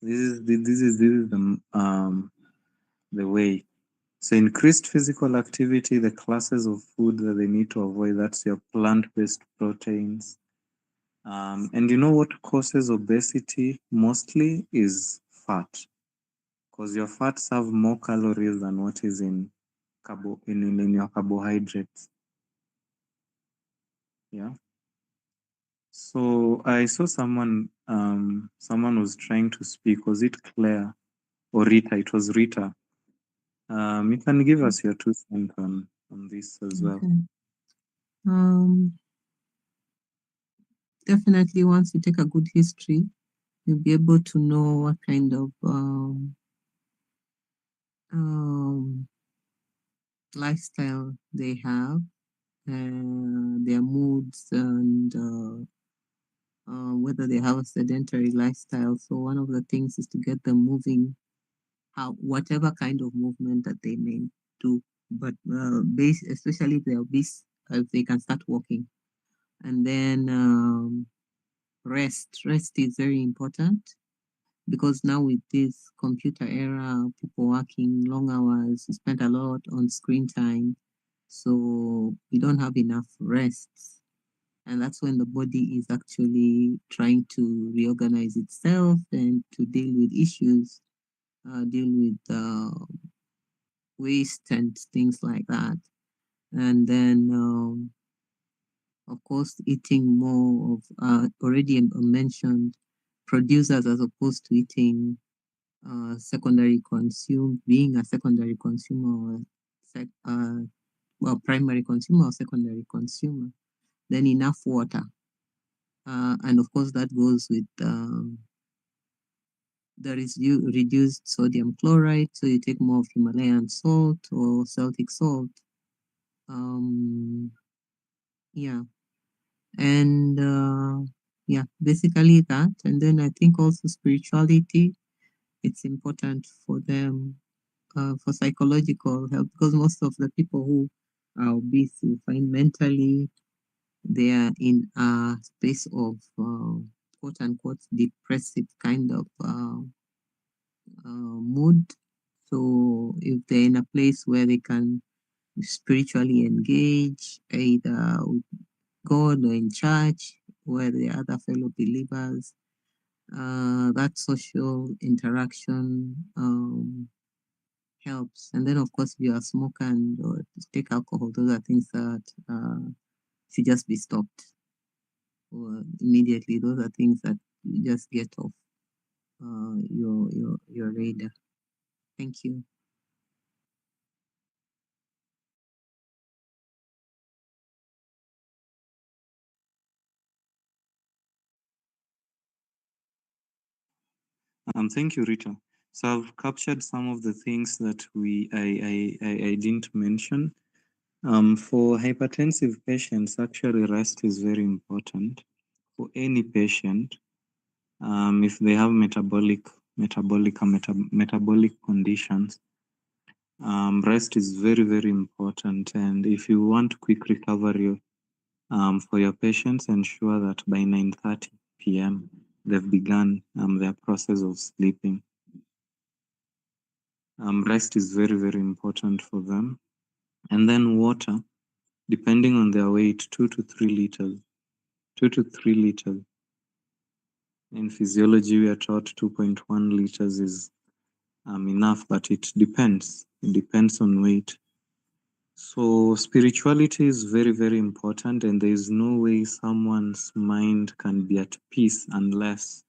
this is the way. So increased physical activity, the classes of food that they need to avoid. That's your plant-based proteins. And you know what causes obesity mostly is fat, because your fats have more calories than what is in your carbohydrates. Yeah. So I saw someone was trying to speak. Was it Claire or Rita? It was Rita. You can give us your 2 cents on this as well. Okay. Um, Definitely, once you take a good history, you'll be able to know what kind of um, lifestyle they have, their moods, and whether they have a sedentary lifestyle. So one of the things is to get them moving, how whatever kind of movement that they may do, but especially if they're obese, if they can start walking, and then rest. Rest is very important because now with this computer era, people working long hours, spend a lot on screen time, so we don't have enough rest. And that's when the body is actually trying to reorganize itself and to deal with issues, deal with waste and things like that. And then, of course, eating more of already mentioned producers as opposed to eating being a secondary consumer or primary consumer or secondary consumer. Then enough water. And of course, that goes with there is reduced sodium chloride, so you take more of Himalayan salt or Celtic salt. Um, yeah, and yeah, basically that. And then I think also spirituality, it's important for them, for psychological health, because most of the people who are obese, you find mentally they are in a space of quote unquote depressive kind of mood. So if they're in a place where they can spiritually engage, either with God or in church, where the other fellow believers, that social interaction helps. And then, of course, if you are a smoker and or take alcohol, those are things that should just be stopped or immediately. Those are things that you just get off your radar. Thank you. Thank you, Rita. So I've captured some of the things that I didn't mention. For hypertensive patients, actually rest is very important. For any patient, if they have metabolic conditions, rest is very, very important. And if you want quick recovery for your patients, ensure that by 9:30 p.m. they've begun their process of sleeping. Rest is very, very important for them. And then water, depending on their weight, 2 to 3 liters. 2 to 3 liters. In physiology, we are taught 2.1 liters is enough, but it depends. It depends on weight. So spirituality is very, very important, and there is no way someone's mind can be at peace unless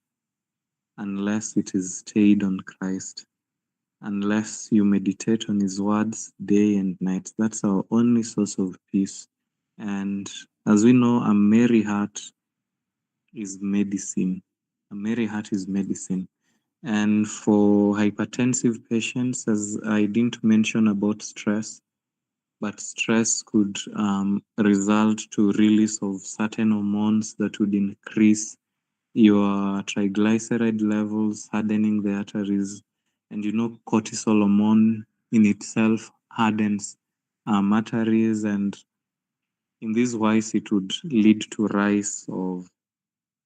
it is stayed on Christ, unless you meditate on His words day and night. That's our only source of peace. And as we know, a merry heart is medicine. A merry heart is medicine. And for hypertensive patients, as I didn't mention about stress, but stress could result to release of certain hormones that would increase your triglyceride levels, hardening the arteries. And cortisol hormone in itself hardens arteries, and in this wise, it would lead to rise of,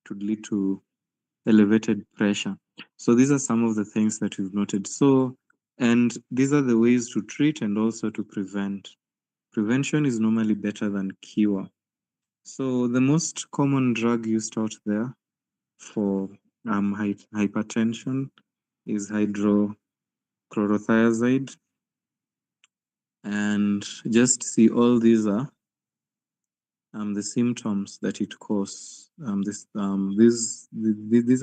it would lead to elevated pressure. So these are some of the things that we've noted. So, and these are the ways to treat and also to prevent. Prevention is normally better than cure. So the most common drug used out there for hypertension is hydrochlorothiazide, and just see all these are the symptoms that it causes. These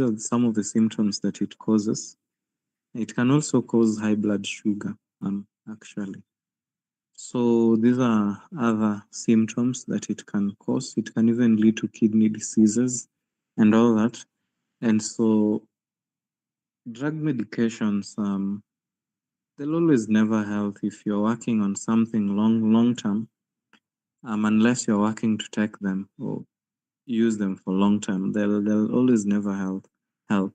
are some of the symptoms that it causes. It can also cause high blood sugar, actually. So these are other symptoms that it can cause. It can even lead to kidney diseases and all that. And so drug medications, they'll always never help if you're working on something long term, unless you're working to take them or use them for long term. They'll always never help.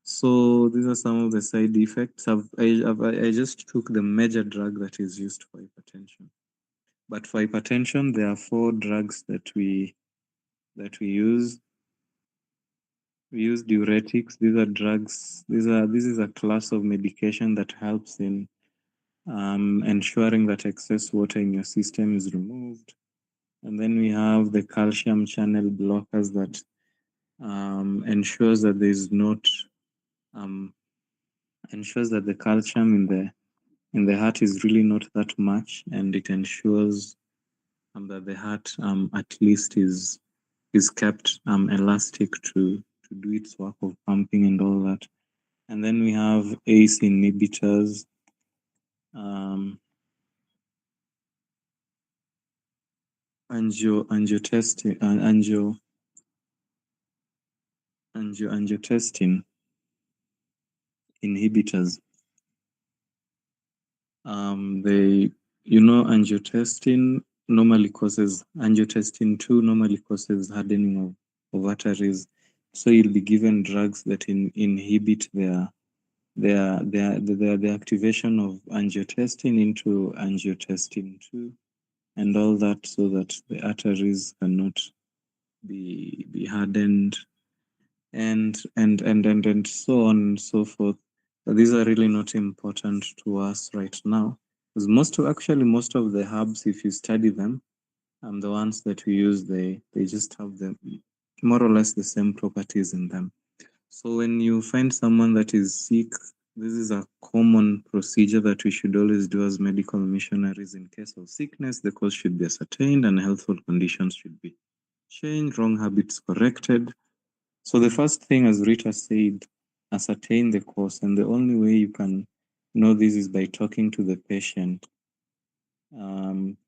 So these are some of the side effects. I just took the major drug that is used for hypertension. But for hypertension, there are 4 drugs that we use. We use diuretics. These are drugs. This is a class of medication that helps in ensuring that excess water in your system is removed. And then we have the calcium channel blockers that ensures that there is not um, ensures that the calcium in the heart is really not that much, and it ensures that the heart at least is kept elastic to do its work of pumping and all that. And then we have ACE inhibitors, um, angiotensin inhibitors. They, angiotensin 2 normally causes hardening of arteries. So you'll be given drugs that inhibit the activation of angiotensin into angiotensin 2 and all that, so that the arteries cannot be hardened, and so on and so forth. But these are really not important to us right now, because most of the herbs, if you study them, the ones that we use, they just have the more or less the same properties in them. So when you find someone that is sick, this is a common procedure that we should always do as medical missionaries. In case of sickness, the cause should be ascertained and healthful conditions should be changed, wrong habits corrected. So the first thing, as Rita said, ascertain the cause, and the only way you can know this is by talking to the patient. Um,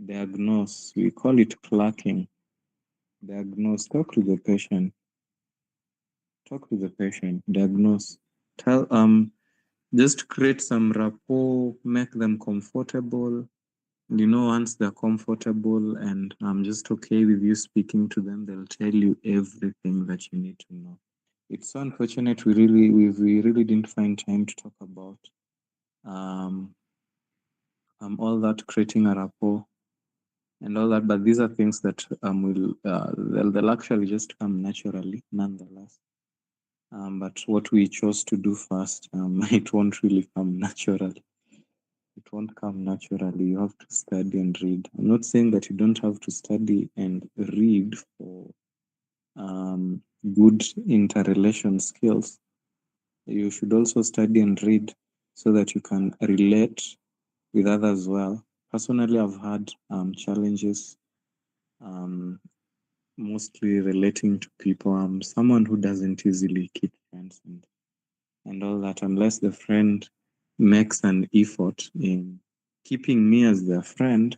Diagnose, we call it clerking. Diagnose, talk to the patient. Talk to the patient. Diagnose. Tell. Just create some rapport, make them comfortable. And once they're comfortable and I'm just okay with you speaking to them, they'll tell you everything that you need to know. It's so unfortunate we really didn't find time to talk about um, all that, creating a rapport and all that. But these are things that will they'll actually just come naturally, nonetheless. But what we chose to do first, it won't really come naturally. It won't come naturally. You have to study and read. I'm not saying that you don't have to study and read for good interrelation skills. You should also study and read so that you can relate with others well. Personally, I've had challenges um, mostly relating to people. I'm someone who doesn't easily keep friends and all that unless the friend makes an effort in keeping me as their friend,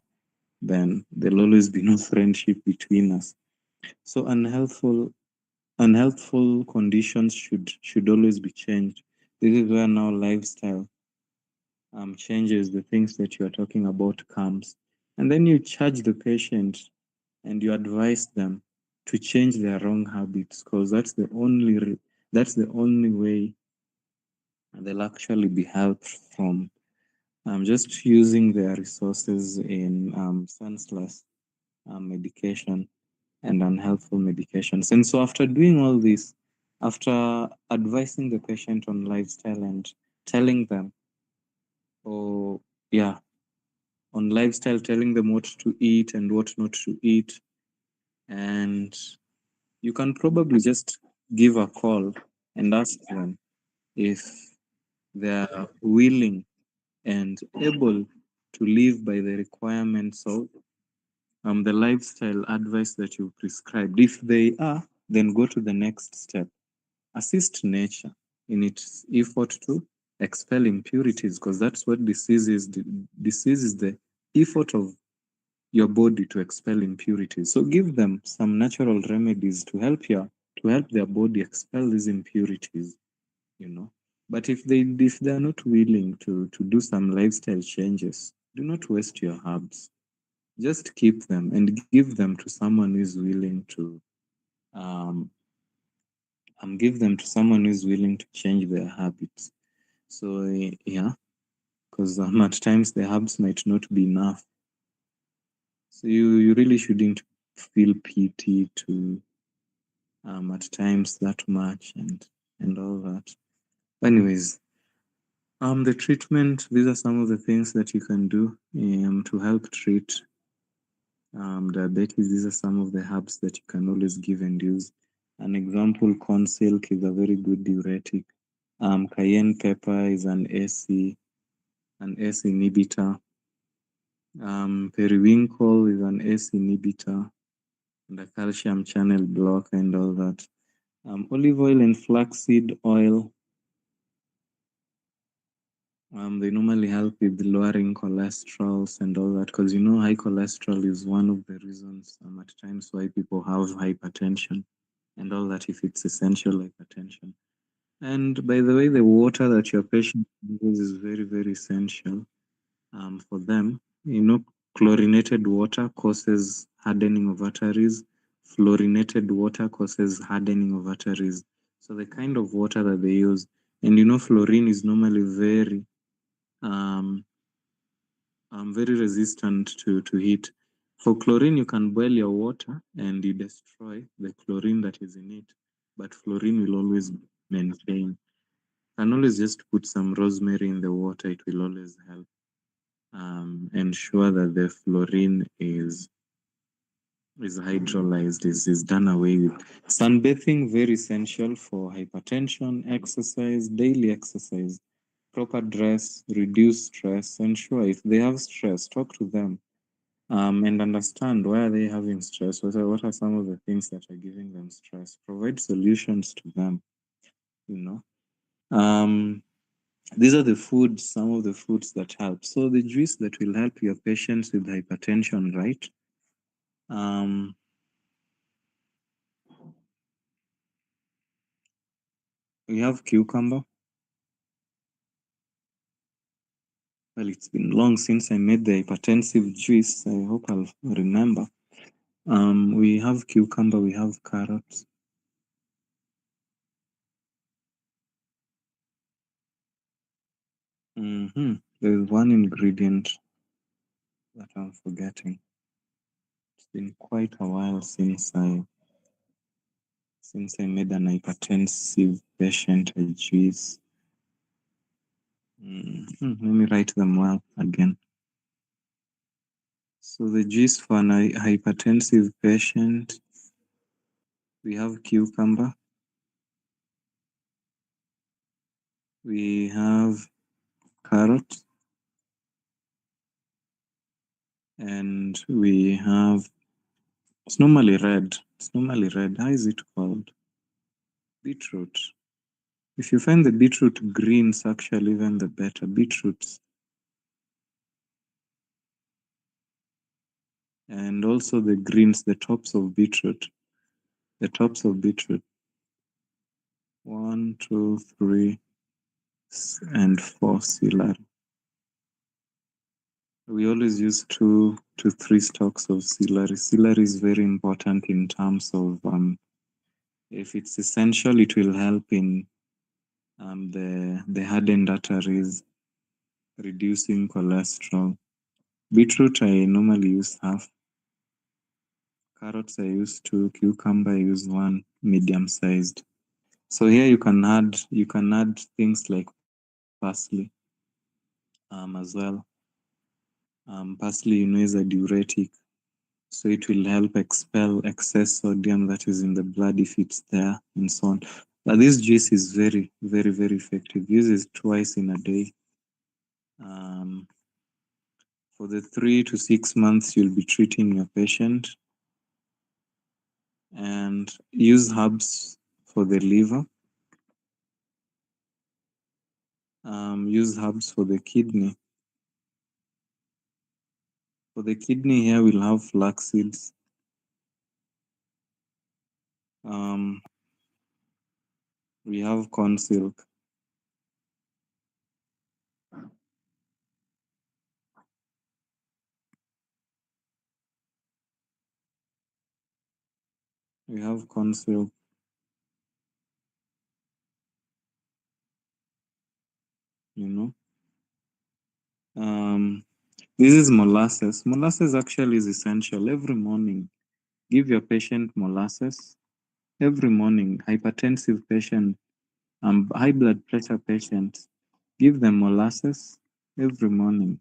then there'll always be no friendship between us. So unhealthful conditions should always be changed. This is where now lifestyle changes, the things that you are talking about comes. And then you charge the patient and you advise them to change their wrong habits because that's the only way they'll actually be helped from just using their resources in senseless medication and unhelpful medications. And so, after doing all this, after advising the patient on lifestyle and telling them, oh, yeah, on lifestyle, telling them what to eat and what not to eat, and you can probably just give a call and ask them if they are willing and able to live by the requirements of the lifestyle advice that you prescribed. If they are, then go to the next step. Assist nature in its effort to expel impurities, because that's what disease is. Disease is the effort of your body to expel impurities. So give them some natural remedies to help their body expel these impurities, you know. But if they're not willing to do some lifestyle changes, do not waste your herbs. Just keep them and give them to someone who is willing to um, give them to someone who is willing to change their habits. So yeah, because at times the herbs might not be enough. So you really shouldn't feel pity to at times that much and all that. Anyways, the treatment. These are some of the things that you can do to help treat diabetes. These are some of the herbs that you can always give and use. An example, corn silk is a very good diuretic. Cayenne pepper is an ACE inhibitor. Periwinkle is an ACE inhibitor and a calcium channel blocker and all that. Olive oil and flaxseed oil, they normally help with lowering cholesterols and all that because high cholesterol is one of the reasons at times why people have hypertension and all that if it's essential hypertension. And by the way, the water that your patient uses is very, very essential for them. Chlorinated water causes hardening of arteries. Fluorinated water causes hardening of arteries. So the kind of water that they use, and fluorine is normally um, very resistant to heat. For chlorine, you can boil your water and you destroy the chlorine that is in it, but fluorine will always maintain. And always just put some rosemary in the water, it will always help ensure that the fluorine is hydrolyzed, is done away with. Sunbathing, very essential for hypertension, exercise, daily exercise, proper dress, reduce stress, ensure if they have stress, talk to them and understand why are they having stress, what are some of the things that are giving them stress, provide solutions to them, you know. Um, these are some of the foods that help. So the juice that will help your patients with hypertension, right? Um, we have cucumber, Well, it's been long since I made the hypertensive juice. I hope I'll remember. We have cucumber, we have carrots. There's one ingredient that I'm forgetting. It's been quite a while since I made an hypertensive patient a juice. Let me write them well again. So the juice for an hypertensive patient, we have cucumber, we have carrot, and we have, it's normally red. It's normally red. How is it called? Beetroot. If you find the beetroot greens, actually, even the better. Beetroots. And also the greens, the tops of beetroot. The tops of beetroot. 1, 2, 3, and 4 celery. We always use 2 to 3 stalks of celery. Celery is very important in terms of, if it's essential, it will help in the hardened arteries, reducing cholesterol. Beetroot, I normally use half. Carrots, I use 2. Cucumber, I use 1, medium sized. So here you can add things like parsley as well. Parsley, is a diuretic, so it will help expel excess sodium that is in the blood if it's there, and so on. But this juice is very, very, very effective. Use it twice in a day. Um, for the 3 to 6 months you'll be treating your patient, and use herbs for the liver. Use herbs for the kidney. For the kidney here, we'll have flax seeds. We have corn silk. We have corn silk. You know. This is molasses. Molasses actually is essential every morning. Give your patient molasses every morning. Hypertensive patient, high blood pressure patients, give them molasses every morning.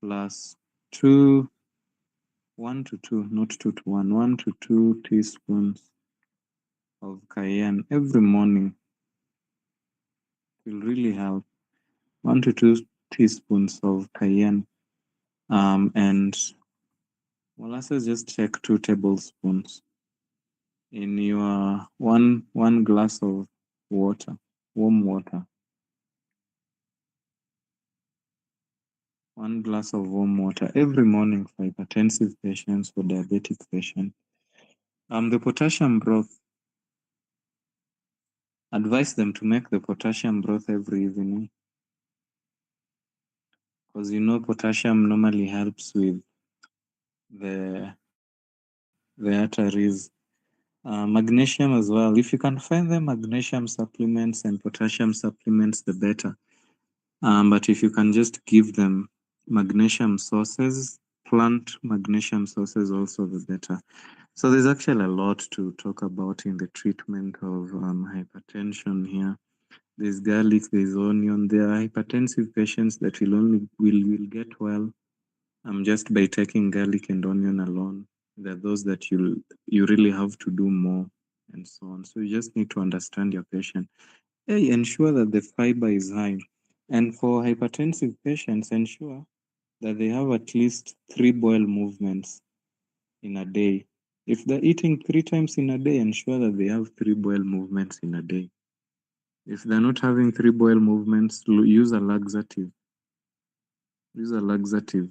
Plus 1 to 2, not 2 to 1, 1 to 2 teaspoons of cayenne every morning will really help. 1 to 2 teaspoons of cayenne. And molasses, just take 2 tablespoons in your one glass of water, warm water. 1 glass of warm water every morning for hypertensive patients, for diabetic patients. The potassium broth, advise them to make the potassium broth every evening, because potassium normally helps with the arteries. Magnesium as well. If you can find the magnesium supplements and potassium supplements, the better. But if you can just give them magnesium sources, plant magnesium sources, also the better. So there's actually a lot to talk about in the treatment of hypertension here. There's garlic, there's onion. There are hypertensive patients that will get well just by taking garlic and onion alone. There are those that you really have to do more, and so on. So you just need to understand your patient. Hey, ensure that the fiber is high. And for hypertensive patients, ensure that they have at least 3 bowel movements in a day. If they're eating 3 times in a day, ensure that they have 3 bowel movements in a day. If they're not having 3 bowel movements, use a laxative. Use a laxative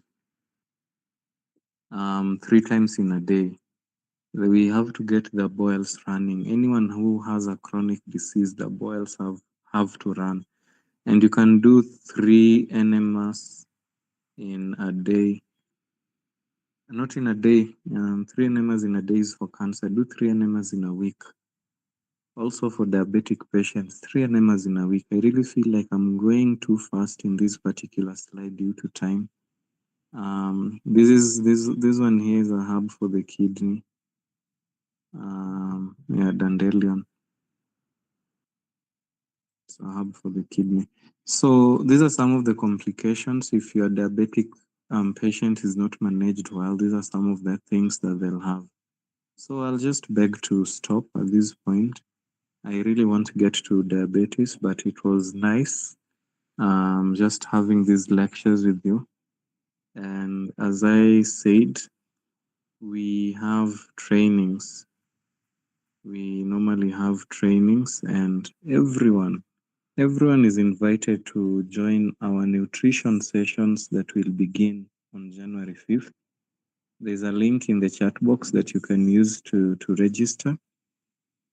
3 times in a day. We have to get the boils running. Anyone who has a chronic disease, the boils have to run. And you can do 3 enemas in a day. Not in a day. 3 enemas in a day is for cancer. Do 3 enemas in a week. Also for diabetic patients, 3 enemas in a week. I really feel like I'm going too fast in this particular slide due to time. This one here is a hub for the kidney. Yeah, dandelion. It's a hub for the kidney. So these are some of the complications if your diabetic patient is not managed well. These are some of the things that they'll have. So I'll just beg to stop at this point. I really want to get to diabetes, but it was nice just having these lectures with you. And as I said, we have trainings. We normally have trainings, and everyone is invited to join our nutrition sessions that will begin on January 5th. There's a link in the chat box that you can use to register.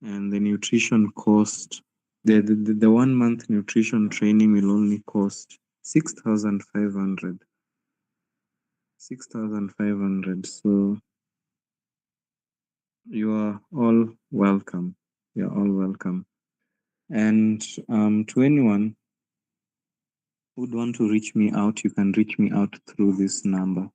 And the nutrition cost, the 1 month nutrition training will only cost 6,500. 6,500. So you are all welcome. You're all welcome. And to anyone who'd want to reach me out, you can reach me out through this number.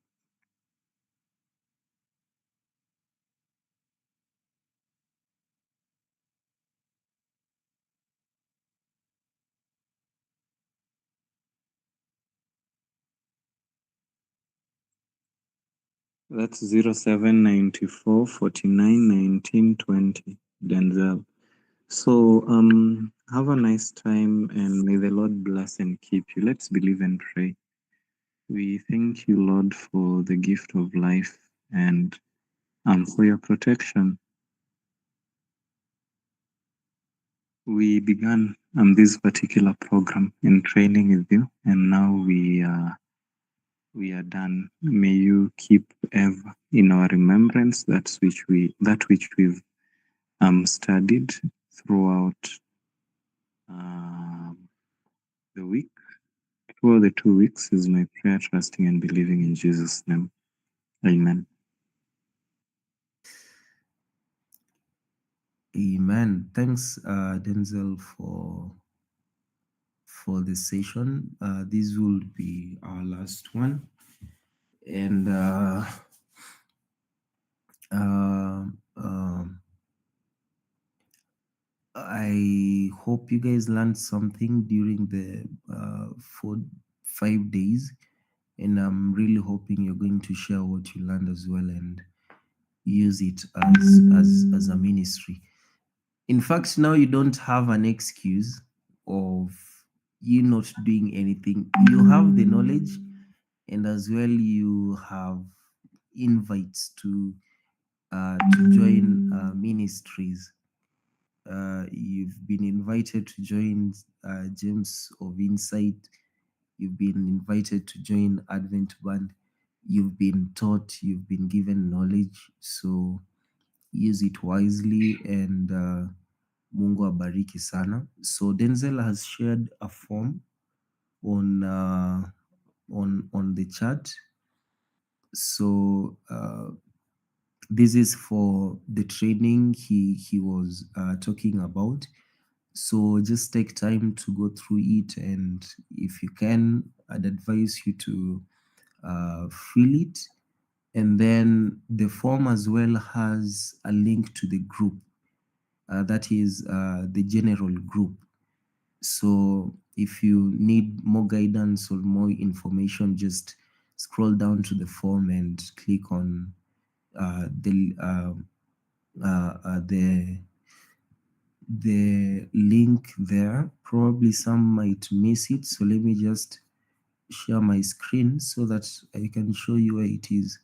That's 0794 49 19 20, Denzel. So have a nice time and may the Lord bless and keep you. Let's believe and pray. We thank you, Lord, for the gift of life and for your protection. We began this particular program in training with you, and now we are done. May you keep ever in our remembrance that which we've studied throughout um the week. Throughout the 2 weeks is my prayer, trusting and believing in Jesus' name. Amen. Amen. Thanks, Denzel, for this session. This will be our last one, and uh, um I hope you guys learned something during the 5 days, and I'm really hoping you're going to share what you learned as well and use it as a ministry. In fact, now you don't have an excuse of you not doing anything. You have the knowledge, and as well you have invites to join ministries. You've been invited to join James of Insight. You've been invited to join Advent Band. You've been taught, you've been given knowledge. So use it wisely, and Mungu abariki sana. So Denzel has shared a form on on the chat. So this is for the training he was talking about. So just take time to go through it, and if you can, I'd advise you to fill it. And then the form as well has a link to the group, that is the general group. So if you need more guidance or more information, just scroll down to the form and click on the link there. Probably some might miss it, so let me just share my screen so that I can show you where it is.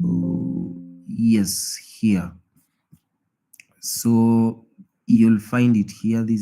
Oh, yes, here. So you'll find it here. This